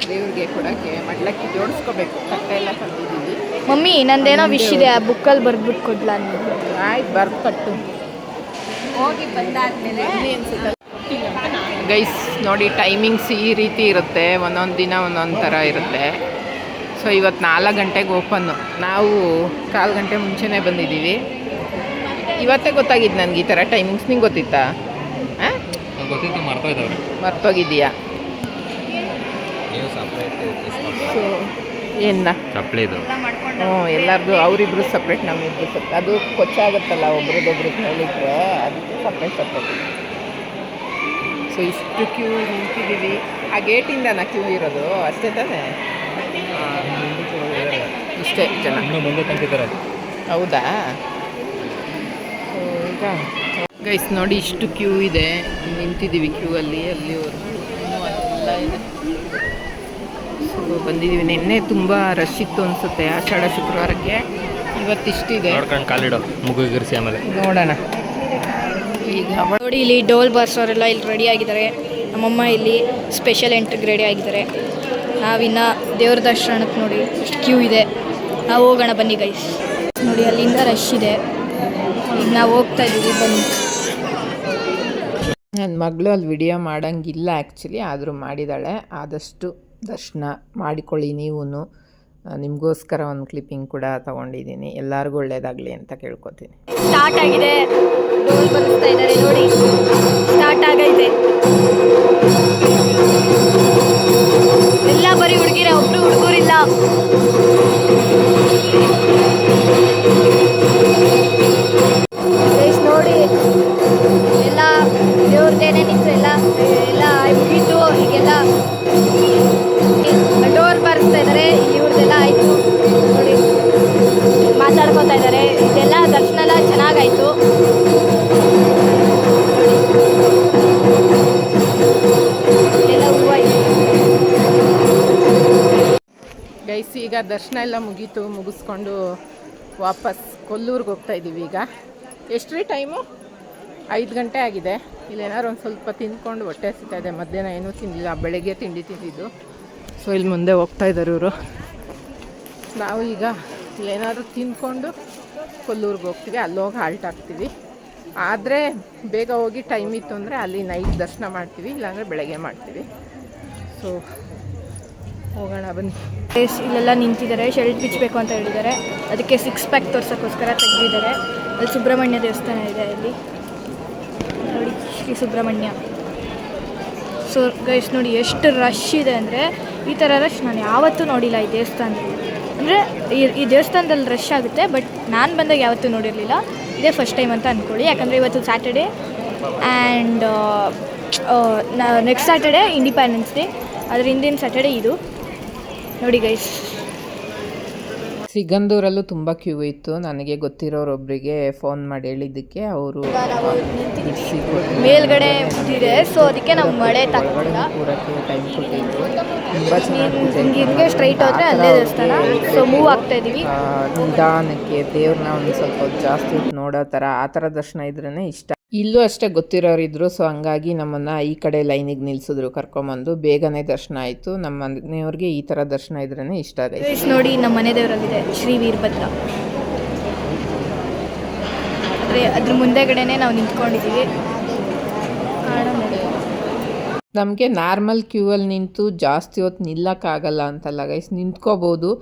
[SPEAKER 1] ದೇವ್ರಿಗೆ ಕೊಡೋಕ್ಕೆ ಮಡ್ಲಕ್ಕಿ ಜೋಡಿಸ್ಕೋಬೇಕು, ತಟ್ಟೆ ಎಲ್ಲ ತಂದಿದ್ದೀವಿ.
[SPEAKER 3] ಮಮ್ಮಿ ನಂದೇನೋ ವಿಶ್ ಇದೆ, ಆ ಬುಕ್ಕಲ್ಲಿ ಬರ್ಬಿಟ್ಟು ಕೊಡ್ಲಾ ನೀವು?
[SPEAKER 1] ಆಯ್ತು, ಬರ್ದು ಕಟ್ಟು.
[SPEAKER 4] ಹೋಗಿ ಬಂದಾದ್ಮೇಲೆ
[SPEAKER 1] ಗೈಸ್ ನೋಡಿ, ಟೈಮಿಂಗ್ಸ್ ಈ ರೀತಿ ಇರುತ್ತೆ, ಒಂದೊಂದು ದಿನ ಒಂದೊಂದು ಥರ ಇರುತ್ತೆ. ಸೊ ಇವತ್ತು 4 ಗಂಟೆಗೆ ಓಪನ್ನು. ನಾವು 1/4 ಗಂಟೆ ಮುಂಚೆನೇ ಬಂದಿದ್ದೀವಿ. ಇವತ್ತೇ ಗೊತ್ತಾಗಿದ್ದು ನನಗೆ ಈ ಥರ ಟೈಮಿಂಗ್ಸ್. ನಿಂಗೆ ಗೊತ್ತಿತ್ತಾ? ಹಾಂ
[SPEAKER 2] ಗೊತ್ತಿತ್ತು, ಮರ್ತೋಯ್ತವ್ರೆ.
[SPEAKER 1] ಮರ್ತೋಗಿದ್ದೀಯಾ? ಸೊ ಏನ
[SPEAKER 2] ಚಪ್ಪಲಿದು
[SPEAKER 1] ಎಲ್ಲರದು ಅವರಿಬ್ರು ಸಪ್ರೇಟ್, ನಮ್ಮಿಬ್ರು ಸಪ್ರೇಟ್. ಅದು ಕೊಚ್ಚಾಗುತ್ತಲ್ಲ ಒಬ್ರದ್ದೊಬ್ರಿಗೆ ಹೇಳಿದ್ರೆ, ಅದಕ್ಕೆ ಸಪ್ರೇಟ್. ಸೊ ಇಷ್ಟು ಕ್ಯೂ ನಿಂತಿದ್ದೀವಿ. ಆ ಗೇಟಿಂದ ಕ್ಯೂ ಇರೋದು ಅಷ್ಟೇ ತಾನೇ? ಇಷ್ಟೇ ಜನ
[SPEAKER 2] ಮುಂದೆ ತಂತಿದ್ದಾರೆ.
[SPEAKER 1] ಹೌದಾ? ಈಗ ಗೈಸ್ ನೋಡಿ, ಇಷ್ಟು ಕ್ಯೂ ಇದೆ, ನಿಂತಿದ್ದೀವಿ ಕ್ಯೂ ಅಲ್ಲಿವರೆಗೂ ಎಲ್ಲ ಇದೆ. ಸೊ ಬಂದಿದ್ದೀವಿ. ನಿನ್ನೆ ತುಂಬ ರಶ್ ಇತ್ತು ಅನಿಸುತ್ತೆ ಆಷಾಢ ಶುಕ್ರವಾರಕ್ಕೆ. ಇವತ್ತಿಷ್ಟಿದೆ.
[SPEAKER 2] ನೋಡ್ಕೊಂಡು ಕಾಲಿಡೋ, ಮುಗಿಗಿರಿಸಿ ಆಮೇಲೆ
[SPEAKER 1] ನೋಡೋಣ. ಈಗ
[SPEAKER 3] ನೋಡಿ ಇಲ್ಲಿ ಡೋಲ್ ಬಾರ್ಸೋರೆಲ್ಲ ಇಲ್ಲಿ ರೆಡಿ ಆಗಿದ್ದಾರೆ. ನಮ್ಮಮ್ಮ ಇಲ್ಲಿ ಸ್ಪೆಷಲ್ ಎಂಟ್ರಿಗೆ ರೆಡಿ ಆಗಿದ್ದಾರೆ. ನಾವಿನ್ನು ದೇವ್ರ ದರ್ಶನಕ್ಕೆ ನೋಡಿ ಎಷ್ಟು ಕ್ಯೂ ಇದೆ. ನಾವು ಹೋಗೋಣ ಬನ್ನಿ ಗೈಸ್. ನೋಡಿ ಅಲ್ಲಿಂದ ರಶ್ ಇದೆ. ಈಗ ನಾವು ಹೋಗ್ತಾ ಇದ್ದೀವಿ, ಬನ್ನಿ.
[SPEAKER 1] ನನ್ನ ಮಗಳು ಅಲ್ಲಿ ವಿಡಿಯೋ ಮಾಡೋಂಗಿಲ್ಲ ಆ್ಯಕ್ಚುಲಿ, ಆದರೂ ಮಾಡಿದ್ದಾಳೆ. ಆದಷ್ಟು ದರ್ಶನ ಮಾಡಿಕೊಳ್ಳಿ ನೀವು. ನಿಮಗೋಸ್ಕರ ಒಂದು ಕ್ಲಿಪ್ಪಿಂಗ್ ಕೂಡ ತೊಗೊಂಡಿದ್ದೀನಿ. ಎಲ್ಲರಿಗೂ ಒಳ್ಳೆಯದಾಗಲಿ ಅಂತ ಕೇಳ್ಕೊತೀನಿ.
[SPEAKER 3] ಸ್ಟಾರ್ಟ್ ಆಗಿದೆ, ಡೋಲ್ ಬರೆಸ್ತಾ ಇದ್ದಾರೆ ನೋಡಿ. ಸ್ಟಾರ್ಟ್ ಆಗೈತೆ. ಎಲ್ಲ ಬರೀ ಹುಡುಗಿರ, ಒಬ್ರು ಹುಡುಗರಿಲ್ಲ. ನೋಡಿ ಎಲ್ಲ ದೇವ್ರದ್ದೇನೆ ನಿಂತು ಎಲ್ಲ ಮುಗೀತು. ಹೀಗೆಲ್ಲ ಡೋರ್ ಬರ್ಸ್ತಾ ಇದ್ದಾರೆ. ಇವ್ರದ್ದೆಲ್ಲ ಆಯಿತು ನೋಡಿ, ಮಾತಾಡ್ಕೊತಾ ಇದ್ದಾರೆ. ಇದೆಲ್ಲ ದರ್ಶನ ಎಲ್ಲ ಚೆನ್ನಾಗಾಯಿತು. ಎಲ್ಲ ಹೂವು ಇದೆ.
[SPEAKER 1] ಗೈಸ್ ಈಗ ದರ್ಶನ ಎಲ್ಲ ಮುಗಿಸ್ಕೊಂಡು ವಾಪಸ್ ಕೊಲ್ಲೂರಿಗೆ ಹೋಗ್ತಾ ಇದ್ದೀವಿ. ಈಗ ಎಷ್ಟು ರೀ ಟೈಮು? 5 ಗಂಟೆ ಆಗಿದೆ. ಇಲ್ಲೇನಾದ್ರು ಒಂದು ಸ್ವಲ್ಪ ತಿಂದ್ಕೊಂಡು ಹೊಟ್ಟೆ ಹಸಿತಾ ಇದೆ. ಮಧ್ಯಾಹ್ನ ಏನೂ ತಿಂದಿಲ್ಲ, ಬೆಳಗ್ಗೆ ತಿಂಡಿ ತಿಂದಿದ್ದು. ಸೊ ಇಲ್ಲಿ ಮುಂದೆ ಹೋಗ್ತಾ ಇದ್ದಾರೆ ಇವರು. ನಾವು ಈಗ ಇಲ್ಲೇನಾದರೂ ತಿಂದ್ಕೊಂಡು ಕೊಲ್ಲೂರಿಗೆ ಹೋಗ್ತೀವಿ. ಅಲ್ಲೋಗಿ ಹಾಲ್ಟ್ ಆಗ್ತೀವಿ. ಆದರೆ ಬೇಗ ಹೋಗಿ ಟೈಮ್ ಇತ್ತು ಅಂದರೆ ಅಲ್ಲಿ ನೈಟ್ ದರ್ಶನ ಮಾಡ್ತೀವಿ, ಇಲ್ಲಾಂದರೆ ಬೆಳಗ್ಗೆ ಮಾಡ್ತೀವಿ. ಸೊ ಹೋಗೋಣ ಬನ್ನಿ.
[SPEAKER 3] ಇಲ್ಲೆಲ್ಲ ನಿಂತಿದ್ದಾರೆ, ಶೆಲ್ಟ್ ಬಿಚ್ಚಬೇಕು ಅಂತ ಹೇಳಿದ್ದಾರೆ. ಅದಕ್ಕೆ 6 ಪ್ಯಾಕ್ ತೋರ್ಸೋಕ್ಕೋಸ್ಕರ ತೆಗೆದಿದ್ದಾರೆ. ಅಲ್ಲಿ ಸುಬ್ರಹ್ಮಣ್ಯ ದೇವಸ್ಥಾನ ಇದೆ, ಇಲ್ಲಿ ನೋಡಿ ಶ್ರೀ ಸುಬ್ರಹ್ಮಣ್ಯ. ಸೊ ಗೈಸ್ ನೋಡಿ ಎಷ್ಟು ರಶ್ ಇದೆ ಅಂದರೆ, ಈ ಥರ ರಶ್ ನಾನು ಯಾವತ್ತೂ ನೋಡಿಲ್ಲ ಈ ದೇವಸ್ಥಾನದಲ್ಲಿ. ಅಂದರೆ ಈ ದೇವಸ್ಥಾನದಲ್ಲಿ ರಶ್ ಆಗುತ್ತೆ, ಬಟ್ ನಾನು ಬಂದಾಗ ಯಾವತ್ತೂ ನೋಡಿರಲಿಲ್ಲ. ಇದೇ ಫಸ್ಟ್ ಟೈಮ್ ಅಂತ ಅಂದ್ಕೊಳ್ಳಿ. ಯಾಕಂದರೆ ಇವತ್ತು Saturday and next Saturday independence day. ಅದ್ರ ಹಿಂದಿನ ಸ್ಯಾಟರ್ಡೇ ಇದು ನೋಡಿ ಗೈಸ್.
[SPEAKER 1] ಸಿಗಂದೂರಲ್ಲೂ ತುಂಬ ಕ್ಯೂ ಇತ್ತು. ನನಗೆ ಗೊತ್ತಿರೋರೊಬ್ಬರಿಗೆ ಫೋನ್ ಮಾಡಿ ಹೇಳಿದ್ದಕ್ಕೆ ಅವರು
[SPEAKER 3] ಮೇಲ್ಗಡೆ ಇದೆ. ಸೊ ಅದಕ್ಕೆ ನಾವು ಮಳೆ ತಗೊಳ್ಳಿಲ್ಲ.
[SPEAKER 1] ಕೂರಕ್ಕೆ ಟೈಮ್ ಕೊಟ್ಟಿದ್ರು. ತುಂಬ ಚೆನ್ನಾಗಿ
[SPEAKER 3] ಹಿಂಗೆ ಸ್ಟ್ರೈಟ್ ಹೋದರೆ ಅಲ್ಲೇ ದೇವಸ್ಥಾನ. ಸೊ ಮೂವ್ ಆಗ್ತಾ ಇದ್ದೀವಿ
[SPEAKER 1] ನಿಧಾನಕ್ಕೆ. ದೇವ್ರನ್ನ ಒಂದು ಸ್ವಲ್ಪ ಜಾಸ್ತಿ ನೋಡೋ ಥರ ಆ ಥರ ದರ್ಶನ ಇದ್ರೇ ಇಷ್ಟ. ಇಲ್ಲೂ ಅಷ್ಟೇ ಗೊತ್ತಿರೋರಿದ್ರು. ಸೊ ಹಂಗಾಗಿ ನಮ್ಮನ್ನು ಈ ಕಡೆ ಲೈನಿಗೆ ನಿಲ್ಲಿಸಿದ್ರು, ಕರ್ಕೊಂಬಂದು ಬೇಗನೆ ದರ್ಶನ ಆಯಿತು. ನಮ್ಮ ಮನೆಯವ್ರಿಗೆ ಈ ಥರ ದರ್ಶನ ಇದ್ರೇ ಇಷ್ಟ ಆಗುತ್ತೆ.
[SPEAKER 3] ನೋಡಿ ನಮ್ಮ ಮನೆ ದೇವರಲ್ಲಿದೆ ಶ್ರೀ ವೀರಭದ್ರ. ಆದರೆ ಅದ್ರ ಮುಂದೆಗಡೆನೇ ನಾವು ನಿಂತ್ಕೊಂಡಿದ್ದೀವಿ.
[SPEAKER 1] ನಮಗೆ ನಾರ್ಮಲ್ ಕ್ಯೂವಲ್ಲಿ ನಿಂತು ಜಾಸ್ತಿ ಹೊತ್ತು ನಿಲ್ಲಕ್ಕಾಗಲ್ಲ ಅಂತಲ್ಲ ಗೈಸ್, ನಿಂತ್ಕೋಬೋದು.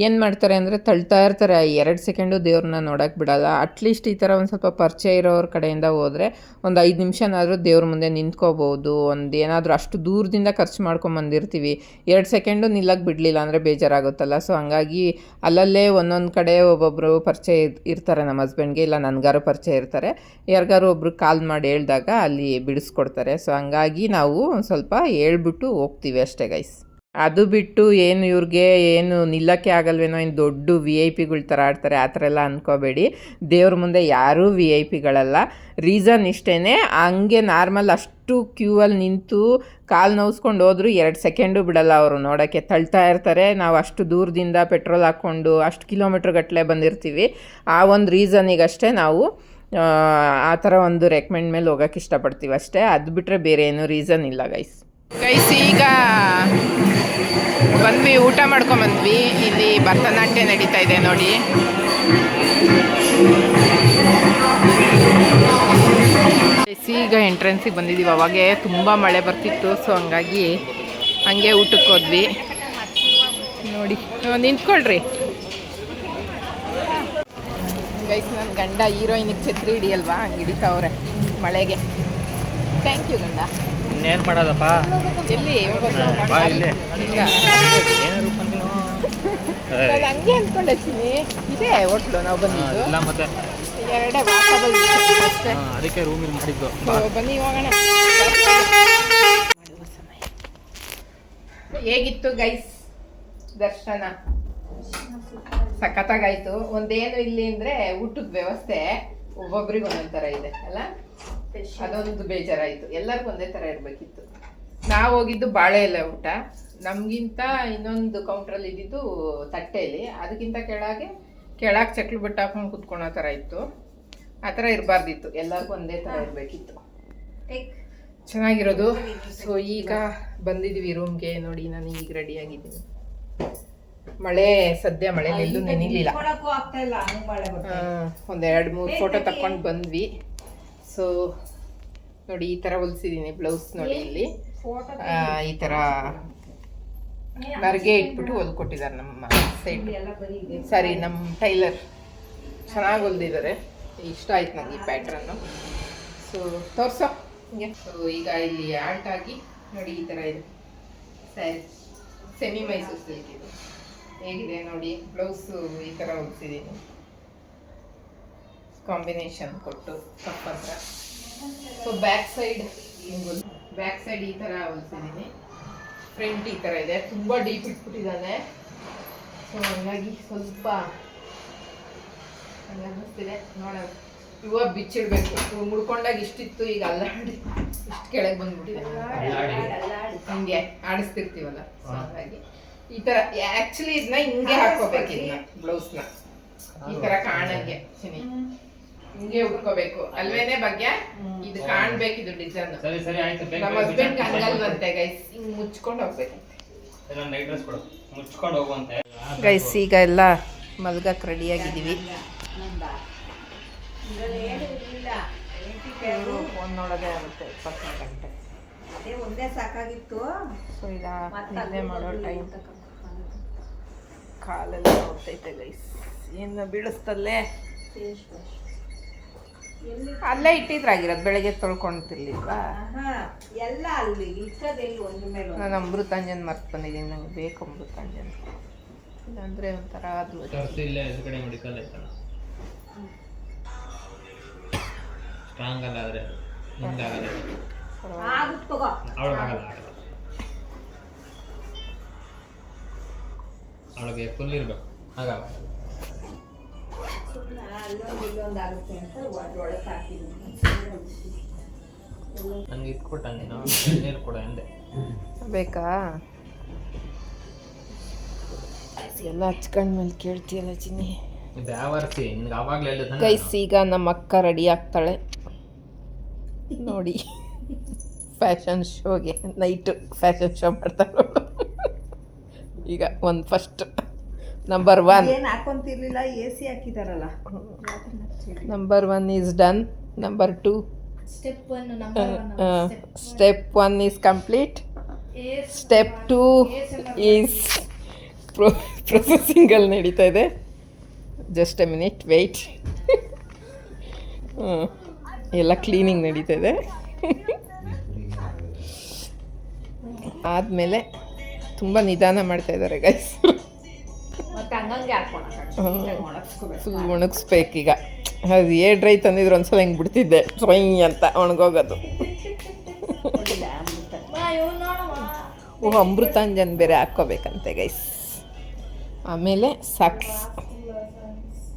[SPEAKER 1] ಏನು ಮಾಡ್ತಾರೆ ಅಂದರೆ ತಳ್ತಾ ಇರ್ತಾರೆ, 2 ಸೆಕೆಂಡು ದೇವ್ರನ್ನ ನೋಡೋಕ್ಕೆ ಬಿಡೋಲ್ಲ. ಅಟ್ಲೀಸ್ಟ್ ಈ ಥರ ಒಂದು ಸ್ವಲ್ಪ ಪರಿಚಯ ಇರೋರ ಕಡೆಯಿಂದ ಹೋದರೆ ಒಂದು 5 ನಿಮಿಷನಾದರೂ ದೇವ್ರ ಮುಂದೆ ನಿಂತ್ಕೋಬೋದು. ಒಂದು ಏನಾದರೂ ಅಷ್ಟು ದೂರದಿಂದ ಖರ್ಚು ಮಾಡ್ಕೊಂಬಂದಿರ್ತೀವಿ, 2 ಸೆಕೆಂಡು ನಿಲ್ಲಕ್ಕೆ ಬಿಡಲಿಲ್ಲ ಅಂದರೆ ಬೇಜಾರಾಗುತ್ತಲ್ಲ. ಸೊ ಹಂಗಾಗಿ ಅಲ್ಲಲ್ಲೇ ಒಂದೊಂದು ಕಡೆ ಒಬ್ಬೊಬ್ಬರು ಪರಿಚಯ ಇರ್ತಾರೆ. ನಮ್ಮ ಹಸ್ಬೆಂಡ್ಗೆ ಇಲ್ಲ ನನಗಾರು ಪರಿಚಯ ಇರ್ತಾರೆ. ಯಾರಿಗಾರು ಒಬ್ರು ಕಾಲ್ ಮಾಡಿ ಹೇಳಿದಾಗ ಅಲ್ಲಿ ಬಿಡಿಸ್ಕೊಡ್ತಾರೆ. ಸೊ ಹಂಗಾಗಿ ನಾವು ಒಂದು ಸ್ವಲ್ಪ ಹೇಳ್ಬಿಟ್ಟು ಹೋಗ್ತೀವಿ ಅಷ್ಟೇ ಗೈಸ್. ಅದು ಬಿಟ್ಟು ಏನು ಇವ್ರಿಗೆ ಏನು ನಿಲ್ಲಕ್ಕೆ ಆಗಲ್ವೇನೋ, ಇನ್ನು ದೊಡ್ಡ VIP ಥರ ಆಡ್ತಾರೆ ಆ ಥರ ಎಲ್ಲ ಅಂದ್ಕೋಬೇಡಿ. ದೇವ್ರ ಮುಂದೆ ಯಾರೂ VIP ರೀಸನ್ ಇಷ್ಟೇ, ಹಂಗೆ ನಾರ್ಮಲ್ ಅಷ್ಟು ಕ್ಯೂವಲ್ಲಿ ನಿಂತು ಕಾಲು ನೋವಿಸ್ಕೊಂಡು ಹೋದ್ರು 2 ಸೆಕೆಂಡು ಬಿಡಲ್ಲ ಅವರು ನೋಡೋಕ್ಕೆ. ತಳ್ತಾ ಇರ್ತಾರೆ. ನಾವು ಅಷ್ಟು ದೂರದಿಂದ ಪೆಟ್ರೋಲ್ ಹಾಕ್ಕೊಂಡು ಅಷ್ಟು ಕಿಲೋಮೀಟ್ರ್ ಗಟ್ಟಲೆ ಬಂದಿರ್ತೀವಿ. ಆ ಒಂದು ರೀಸನಿಗಷ್ಟೇ ನಾವು ಆ ಥರ ಒಂದು ರೆಕಮೆಂಡ್ ಮೇಲೆ ಹೋಗೋಕ್ಕೆ ಇಷ್ಟಪಡ್ತೀವಿ ಅಷ್ಟೇ. ಅದು ಬಿಟ್ಟರೆ ಬೇರೆ ಏನೂ ರೀಸನ್ ಇಲ್ಲ ಗೈಸ್. ಈಗ ಬಂದ್ವಿ, ಊಟ ಮಾಡ್ಕೊಂಬಂದ್ವಿ. ಇಲ್ಲಿ ಭರತನಾಟ್ಯ ನಡೀತಾ ಇದೆ ನೋಡಿ. ಈಗ ಎಂಟ್ರೆನ್ಸಿಗೆ ಬಂದಿದ್ದೀವಿ. ಅವಾಗೆ ತುಂಬ ಮಳೆ ಬರ್ತಿತ್ತು. ಸೊ ಹಂಗಾಗಿ ಹಂಗೆ ಊಟಕ್ಕೆ ಹೋದ್ವಿ ನೋಡಿ. ನಿಂತ್ಕೊಳ್ರಿ ಗೈಸ್. ನನ್ನ ಗಂಡ ಹೀರೋಯಿನಿಗೆ ಛತ್ರಿ ಹಿಡಿಯಲ್ವಾ, ಹಂಗೆ ಹಿಡಿತಾವ್ರೆ ಮಳೆಗೆ. ಥ್ಯಾಂಕ್ ಯು ಗಂಡ.
[SPEAKER 2] ಇನ್ನೇನು ಮಾಡೋದಪ್ಪ,
[SPEAKER 1] ಎಲ್ಲಿ ಹಂಗೆ ಅಂದ್ಕೊಂಡೀನಿ. ಇದೇ ಹೋಟ್ಲು ನಾವು ಬಂದಿದ್ದು,
[SPEAKER 2] ಮತ್ತೆ
[SPEAKER 1] 2 ವಾಕಬಲ್ ಅಷ್ಟೇ.
[SPEAKER 2] ಅದಕ್ಕೆ ರೂಮಿಗೆ ಮಾಡಿದ್ದು.
[SPEAKER 1] ಬನ್ನಿ ಹೋಗೋಣ. ಹೇಗಿತ್ತು ಗೈಸ್ ದರ್ಶನ? ಸಖತ್ತಾಗಾಯ್ತು. ಒಂದೇನು ಇಲ್ಲಿ ಅಂದರೆ ಊಟದ ವ್ಯವಸ್ಥೆ ಒಬ್ಬೊಬ್ರಿಗೆ ಒಂದೊಂದು ಥರ ಇದೆ ಅಲ್ಲ, ಅದೊಂದು ಬೇಜಾರಾಯಿತು. ಎಲ್ಲರಿಗೂ ಒಂದೇ ಥರ ಇರಬೇಕಿತ್ತು. ನಾವು ಹೋಗಿದ್ದು ಬಾಳೆ ಎಲೆ ಊಟ. ನಮಗಿಂತ ಇನ್ನೊಂದು ಕೌಂಟ್ರಲ್ಲಿ ಇದ್ದಿದ್ದು ತಟ್ಟೆಯಲ್ಲಿ, ಅದಕ್ಕಿಂತ ಕೆಳಗೆ ಚಕ್ಲು ಬಿಟ್ಟು ಹಾಕೊಂಡು ಕುತ್ಕೊಳೋ ಥರ ಇತ್ತು. ಆ ಥರ ಇರಬಾರ್ದಿತ್ತು, ಎಲ್ಲರಿಗೂ ಒಂದೇ ಥರ ಇರಬೇಕಿತ್ತು. ಚೆನ್ನಾಗಿರೋದು. ಸೊ ಈಗ ಬಂದಿದ್ದೀವಿ ರೂಮ್ಗೆ. ನೋಡಿ ನಾನು ಈಗ ರೆಡಿಯಾಗಿದ್ದೀನಿ. ಮಳೆ ಸದ್ಯ ಮಳೆಲೆಲ್ಲೂ ನೆನಿಲಿಲ್ಲ. ಒಂದು 2-3 ಫೋಟೋ ತಕ್ಕೊಂಡು ಬಂದ್ವಿ. ಸೊ ನೋಡಿ ಈ ಥರ ಹೊಲಿಸಿದ್ದೀನಿ ಬ್ಲೌಸ್. ನೋಡಿ ಇಲ್ಲಿ ಈ ಥರ ನರ್ಗೆ ಇಟ್ಬಿಟ್ಟು ಹೊಲ್ಕೊಟ್ಟಿದ್ದಾರೆ ನಮ್ಮ ಸೈಡ್. ಸರಿ, ನಮ್ಮ ಟೈಲರ್ ಚೆನ್ನಾಗಿ ಹೊಲ್ದಿದ್ದಾರೆ. ಇಷ್ಟ ಆಯ್ತು ನನಗೆ ಈ ಪ್ಯಾಟ್ರನ್ನು. ಸೊ ತೋರಿಸೋ ಹಿಂಗೆ. ಸೊ ಈಗ ಇಲ್ಲಿ ಆಲ್ಟ್ ಆಗಿ ನೋಡಿ ಈ ಥರ ಇದೆ ಸ್ಯಾರಿ. ಸೆಮಿ ಮೈಸೂರು ಸಿಲ್ಕ್ ಇದು. ಹೇಗಿದೆ ನೋಡಿ ಬ್ಲೌಸು ಈ ಥರ ಹೊಲಿಸಿದ್ದೀನಿ. ಕಾಂಬಿನೇಷನ್ ಕೊಟ್ಟು ಕಪ್ಪಂತ್ರ. ಸೊ ಬ್ಯಾಕ್ ಸೈಡ್ ಈ ಥರ ಹೊಲಿಸಿದ್ದೀನಿ. ಫ್ರಂಟ್ ಈ ಥರ ಇದೆ. ತುಂಬ ಡೀಪ್ ಇಟ್ಬಿಟ್ಟಿದ್ದಾನೆ. ಸೊ ಹಂಗಾಗಿ ಸ್ವಲ್ಪ ಹಂಗೆ ಅನ್ನಿಸ್ತಿದೆ. ನೋಡೋಣ, ಇವಾಗ ಬಿಚ್ಚಿಡ್ಬೇಕು. ಮುಡ್ಕೊಂಡಾಗ ಇಷ್ಟಿತ್ತು, ಈಗ ಅಲ್ಲಾಡಿ ಇಷ್ಟು ಕೆಳಗೆ ಬಂದ್ಬಿಟ್ಟಿದೆ. ಹಿಂಗೆ ಆಡಿಸ್ತಿರ್ತೀವಲ್ಲ, ಸೊ ಹಾಗಾಗಿ ಈ ತರ ಆಕ್ಚುಲಿ ಇದನ್ನ ಹಿಂಗೆ ಹಾಕೋಬೇಕು, ಇದನ್ನ ಬ್ಲೌಸ್ನ ಈ ತರ ಕಾಣಂಗೆ ಚಿನಿ ಹಿಂಗೆ ಉಟ್ಕೋಬೇಕು ಅಲ್ವೇನೆ ಬಗ್ಗೆ. ಇದು ಕಾಣ್ಬೇಕು, ಇದು ಡಿಸೈನ್.
[SPEAKER 2] ಸರಿ ಸರಿ ಆಯ್ತು.
[SPEAKER 1] ನಮ್ಮ ಹಸ್ಬೆಂಡ್ ಹಂಗಲ್ವಂತೆ ಗೈಸ್, ಹಿಂಗ್ ಮುಚ್ಕೊಂಡು ಹೋಗ್ಬೇಕು
[SPEAKER 2] ನೈಟ್ ಡ್ರೆಸ್ ಕೊಡು, ಮುಚ್ಕೊಂಡು ಹೋಗುವಂತೆ.
[SPEAKER 1] ಗೈಸ್ ಈಗ ಎಲ್ಲ ಮಲ್ಗಕ್ಕೆ ರೆಡಿಯಾಗಿದ್ದೀವಿ. ಫೋನ್ ನೋಡೋದೇ ಆಗುತ್ತೆ 24 ಗಂಟೆ.
[SPEAKER 4] ಅದೇ ಒಂದೇ ಸಾಕಾಗಿತ್ತು.
[SPEAKER 1] ಸೊ ಈಗ ನಿದ್ದೆ ಮಾಡೋ ಟೈಮ್. ಕಾಲೆಲ್ಲ ನೋಡ್ತೈತೆ ಗೈಸ್, ಏನು ಬೀಳಿಸ್ತಲ್ಲೇ. ಅಲ್ಲೇ ಇಟ್ಟಿದ್ರಾಗಿರೋದು, ಬೆಳಗ್ಗೆ ತೊಳ್ಕೊಂತಿರ್ಲಿಲ್ವಾ?
[SPEAKER 4] ಎಲ್ಲ ಅಲ್ಲಿ ಇಟ್ಟದೆಲ್ಲಿ ಒಂದು ಮೇಲೆ
[SPEAKER 1] ನಾನು ಅಮೃತಾಂಜನ್ ಮರ್ತು ಬಂದಿದ್ದೀನಿ, ನಂಗೆ ಬೇಕು ಅಮೃತಾಂಜನ್. ಇಲ್ಲಾಂದರೆ ಒಂಥರ ಅದು
[SPEAKER 2] ಇಲ್ಲೇ ಕಡೆ ಮೆಡಿಕಲ್ ಆಯ್ತಲ್ಲ, ಸ್ಟ್ರಾಂಗ್ ಅಲ್ಲ ಆದರೆ ಹಿಂಗಾಗಲ್ಲ,
[SPEAKER 4] ಆಗುತ್ತೆ ತಗೋ.
[SPEAKER 2] ಅವಳಿಗಾಗಲ್ಲ, ಅವಳಿಗೆ ಫುಲ್ ಇರಬೇಕು, ಹಾಗಾಗ
[SPEAKER 4] ಅಲ್ಲೊಂದು ಇಲ್ಲೊಂದು ಆಗುತ್ತೆ ಅಂತ ಒಳಗೆ ಹಾಕಿದ್ದೀನಿ.
[SPEAKER 2] ನನಗೆ ಇಟ್ಕೊಟ್ಟ ನೀನು ನೀರು ಕೊಡ ಎಂದೆ.
[SPEAKER 1] ಬೇಕಾ? ಎಲ್ಲ ಹಚ್ಕೊಂಡ್ಮೇಲೆ ಕೇಳ್ತೀಯಲ್ಲ ಚಿನ್ನಿ.
[SPEAKER 2] ಇದು ಯಾವ ವರ್ಷಿ ನಿನ್ಗೆ ಆವಾಗಲೇ ಹೇಳಿದ
[SPEAKER 1] ಗೈಸ್ ಈಗ ನಮ್ಮ ಅಕ್ಕ ರೆಡಿ ಆಗ್ತಾಳೆ ನೋಡಿ, ಫ್ಯಾಷನ್ ಶೋಗೆ. ನೈಟು ಫ್ಯಾಷನ್ ಶೋ ಮಾಡ್ತಾಳೆ ಈಗ. ಒಂದು ಫಸ್ಟ್ ನಂಬರ್ 1
[SPEAKER 4] ಏನು ಹಾಕೊಂತಿರ್ಲಿಲ್ಲ, AC ಹಾಕಿದಾರಲ್ಲ.
[SPEAKER 1] Number 1 is done. Number 2 step 1 is complete. Step 2 is ಪ್ರೊಸೆಸಿಂಗಲ್ಲಿ ನಡೀತಾ ಇದೆ. Just a minute wait. ಎಲ್ಲ ಕ್ಲೀನಿಂಗ್ ನಡೀತಾ ಇದೆ. ಆದಮೇಲೆ ತುಂಬ ನಿಧಾನ ಮಾಡ್ತಾ ಇದ್ದಾರೆ ಗೈಸ್. ಫುಲ್ ಒಣಗಿಸ್ಬೇಕೀಗ. ಅದು ಏರ್ ಡ್ರೈ ತಂದಿದ್ರು ಒಂದ್ಸಲ ಹಿಂಗೆ ಬಿಡ್ತಿದ್ದೆ ಸ್ವೈ ಅಂತ ಒಣಗೋಗೋದು. ಓಹ್ ಅಮೃತಾಂಜನ್ ಬೇರೆ ಹಾಕ್ಕೋಬೇಕಂತೆ ಗೈಸ್. ಆಮೇಲೆ ಸಾಕ್ಸ್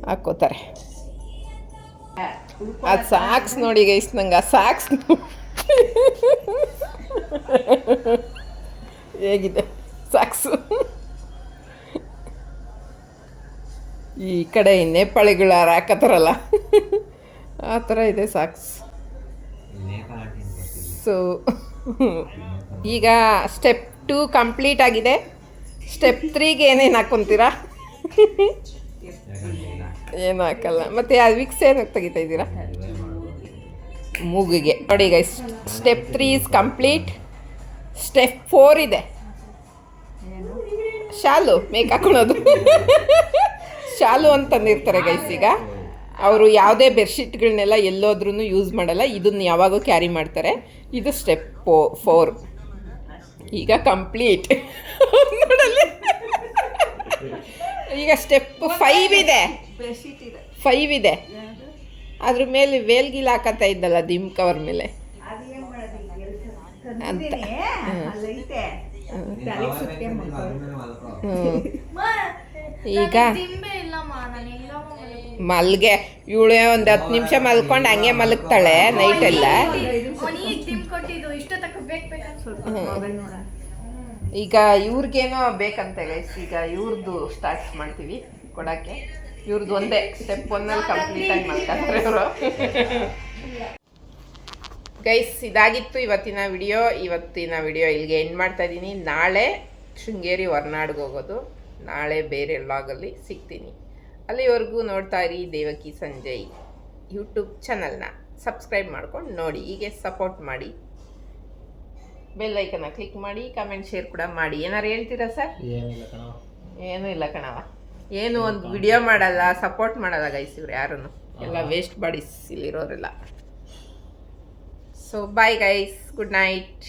[SPEAKER 1] ಹಾಕ್ಕೋತಾರೆ. ಅದು ಸಾಕ್ಸ್ ನೋಡಿ ಗೈಸ್, ನಂಗೆ ಆ ಸಾಕ್ಸ್ ಹೇಗಿದೆ ಸಾಕ್ಸು. ಈ ಕಡೆ ನೇಪಾಳಿಗಳು ಹಾಕತ್ತಾರಲ್ಲ ಆ ಥರ ಇದೆ ಸಾಕ್ಸ್. ಸೊ ಈಗ ಸ್ಟೆಪ್ 2 ಕಂಪ್ಲೀಟ್ ಆಗಿದೆ. ಸ್ಟೆಪ್ 3ಗೆ ಏನೇನು ಹಾಕ್ಕೊಂತೀರಾ? ಏನು ಹಾಕಲ್ಲ. ಮತ್ತು ಅದು ವಿಕ್ಸ್ ಏನು ತೆಗಿತಾ ಇದ್ದೀರಾ ಮೂಗಿಗೆ? ನೋಡಿ guys, step 3 is complete. Step 4 ಇದೆ ಶಾಲು ಮೇಕ್ ಹಾಕೊಳ್ಳೋದು. ಶಾಲು ಅಂತಂದಿರ್ತಾರೆ ಗೈಸ್. ಈಗ ಅವರು ಯಾವುದೇ ಬೆಡ್ಶೀಟ್ಗಳನ್ನೆಲ್ಲ ಎಲ್ಲೋದ್ರೂ ಯೂಸ್ ಮಾಡಲ್ಲ, ಇದನ್ನು ಯಾವಾಗೂ ಕ್ಯಾರಿ ಮಾಡ್ತಾರೆ. ಇದು ಸ್ಟೆಪ್ 4 ಈಗ ಕಂಪ್ಲೀಟ್. ಈಗ ಸ್ಟೆಪ್ 5 ಇದೆ. 5 ಇದೆ. ಅದ್ರ ಮೇಲೆ ವೇಲ್ಗಿಲ್ ಹಾಕತ್ತಾ ಇದ್ದಲ್ಲ ದಿಮ್ ಕವರ್ ಮೇಲೆ ಅಂತ. ಈಗ ಮಲ್ಗೆ ಇವಳೇ ಒಂದು 10 ನಿಮಿಷ ಮಲ್ಕೊಂಡು ಹಂಗೆ ಮಲಗ್ತಾಳೆ ನೈಟೆಲ್ಲ. ಈಗ ಇವ್ರಿಗೇನೋ ಬೇಕಂತೆ ಗೈಸ್. ಈಗ ಇವ್ರದ್ದು ಸ್ಟಾರ್ಟ್ ಮಾಡ್ತೀವಿ ಕೊಡೋಕ್ಕೆ. ಇವ್ರದ್ದು ಒಂದೇ ಸ್ಟೆಪ್ 1 ಕಂಪ್ಲೀಟಾಗಿ ಮಾಡ್ತಾರೆ ಇವರು. ಗೈಸ್ ಇದಾಗಿತ್ತು ಇವತ್ತಿನ ವಿಡಿಯೋ. ಇಲ್ಲಿಗೆ ಎಂಡ್ ಮಾಡ್ತಾ ಇದ್ದೀನಿ. ನಾಳೆ ಶೃಂಗೇರಿ ಹೊರನಾಡಿಗೆ ಹೋಗೋದು. ನಾಳೆ ಬೇರೆ ವ್ಲಾಗಲ್ಲಿ ಸಿಗ್ತೀನಿ. ಅಲ್ಲಿವರೆಗೂ ನೋಡ್ತಾ ಇರಿ ದೇವಕಿ ಸಂಜಯ್ ಯೂಟ್ಯೂಬ್ ಚಾನಲ್ನ. ಸಬ್ಸ್ಕ್ರೈಬ್ ಮಾಡ್ಕೊಂಡು ನೋಡಿ, ಹೀಗೆ ಸಪೋರ್ಟ್ ಮಾಡಿ. ಬೆಲ್ ಐಕನ್ನ ಕ್ಲಿಕ್ ಮಾಡಿ, ಕಮೆಂಟ್ ಶೇರ್ ಕೂಡ ಮಾಡಿ. ಏನಾರು ಹೇಳ್ತೀರಾ ಸರ್? ಏನೂ ಇಲ್ಲ ಕಣವ. ಏನು ಒಂದು ವಿಡಿಯೋ ಮಾಡಲ್ಲ, ಸಪೋರ್ಟ್ ಮಾಡಲ್ಲ ಗೈಸ್ ಇವ್ರು ಯಾರೂ. ಎಲ್ಲ ವೇಸ್ಟ್ ಬಾಡೀಸ್ ಇಲ್ಲಿರೋರೆಲ್ಲ. So bye guys, good night.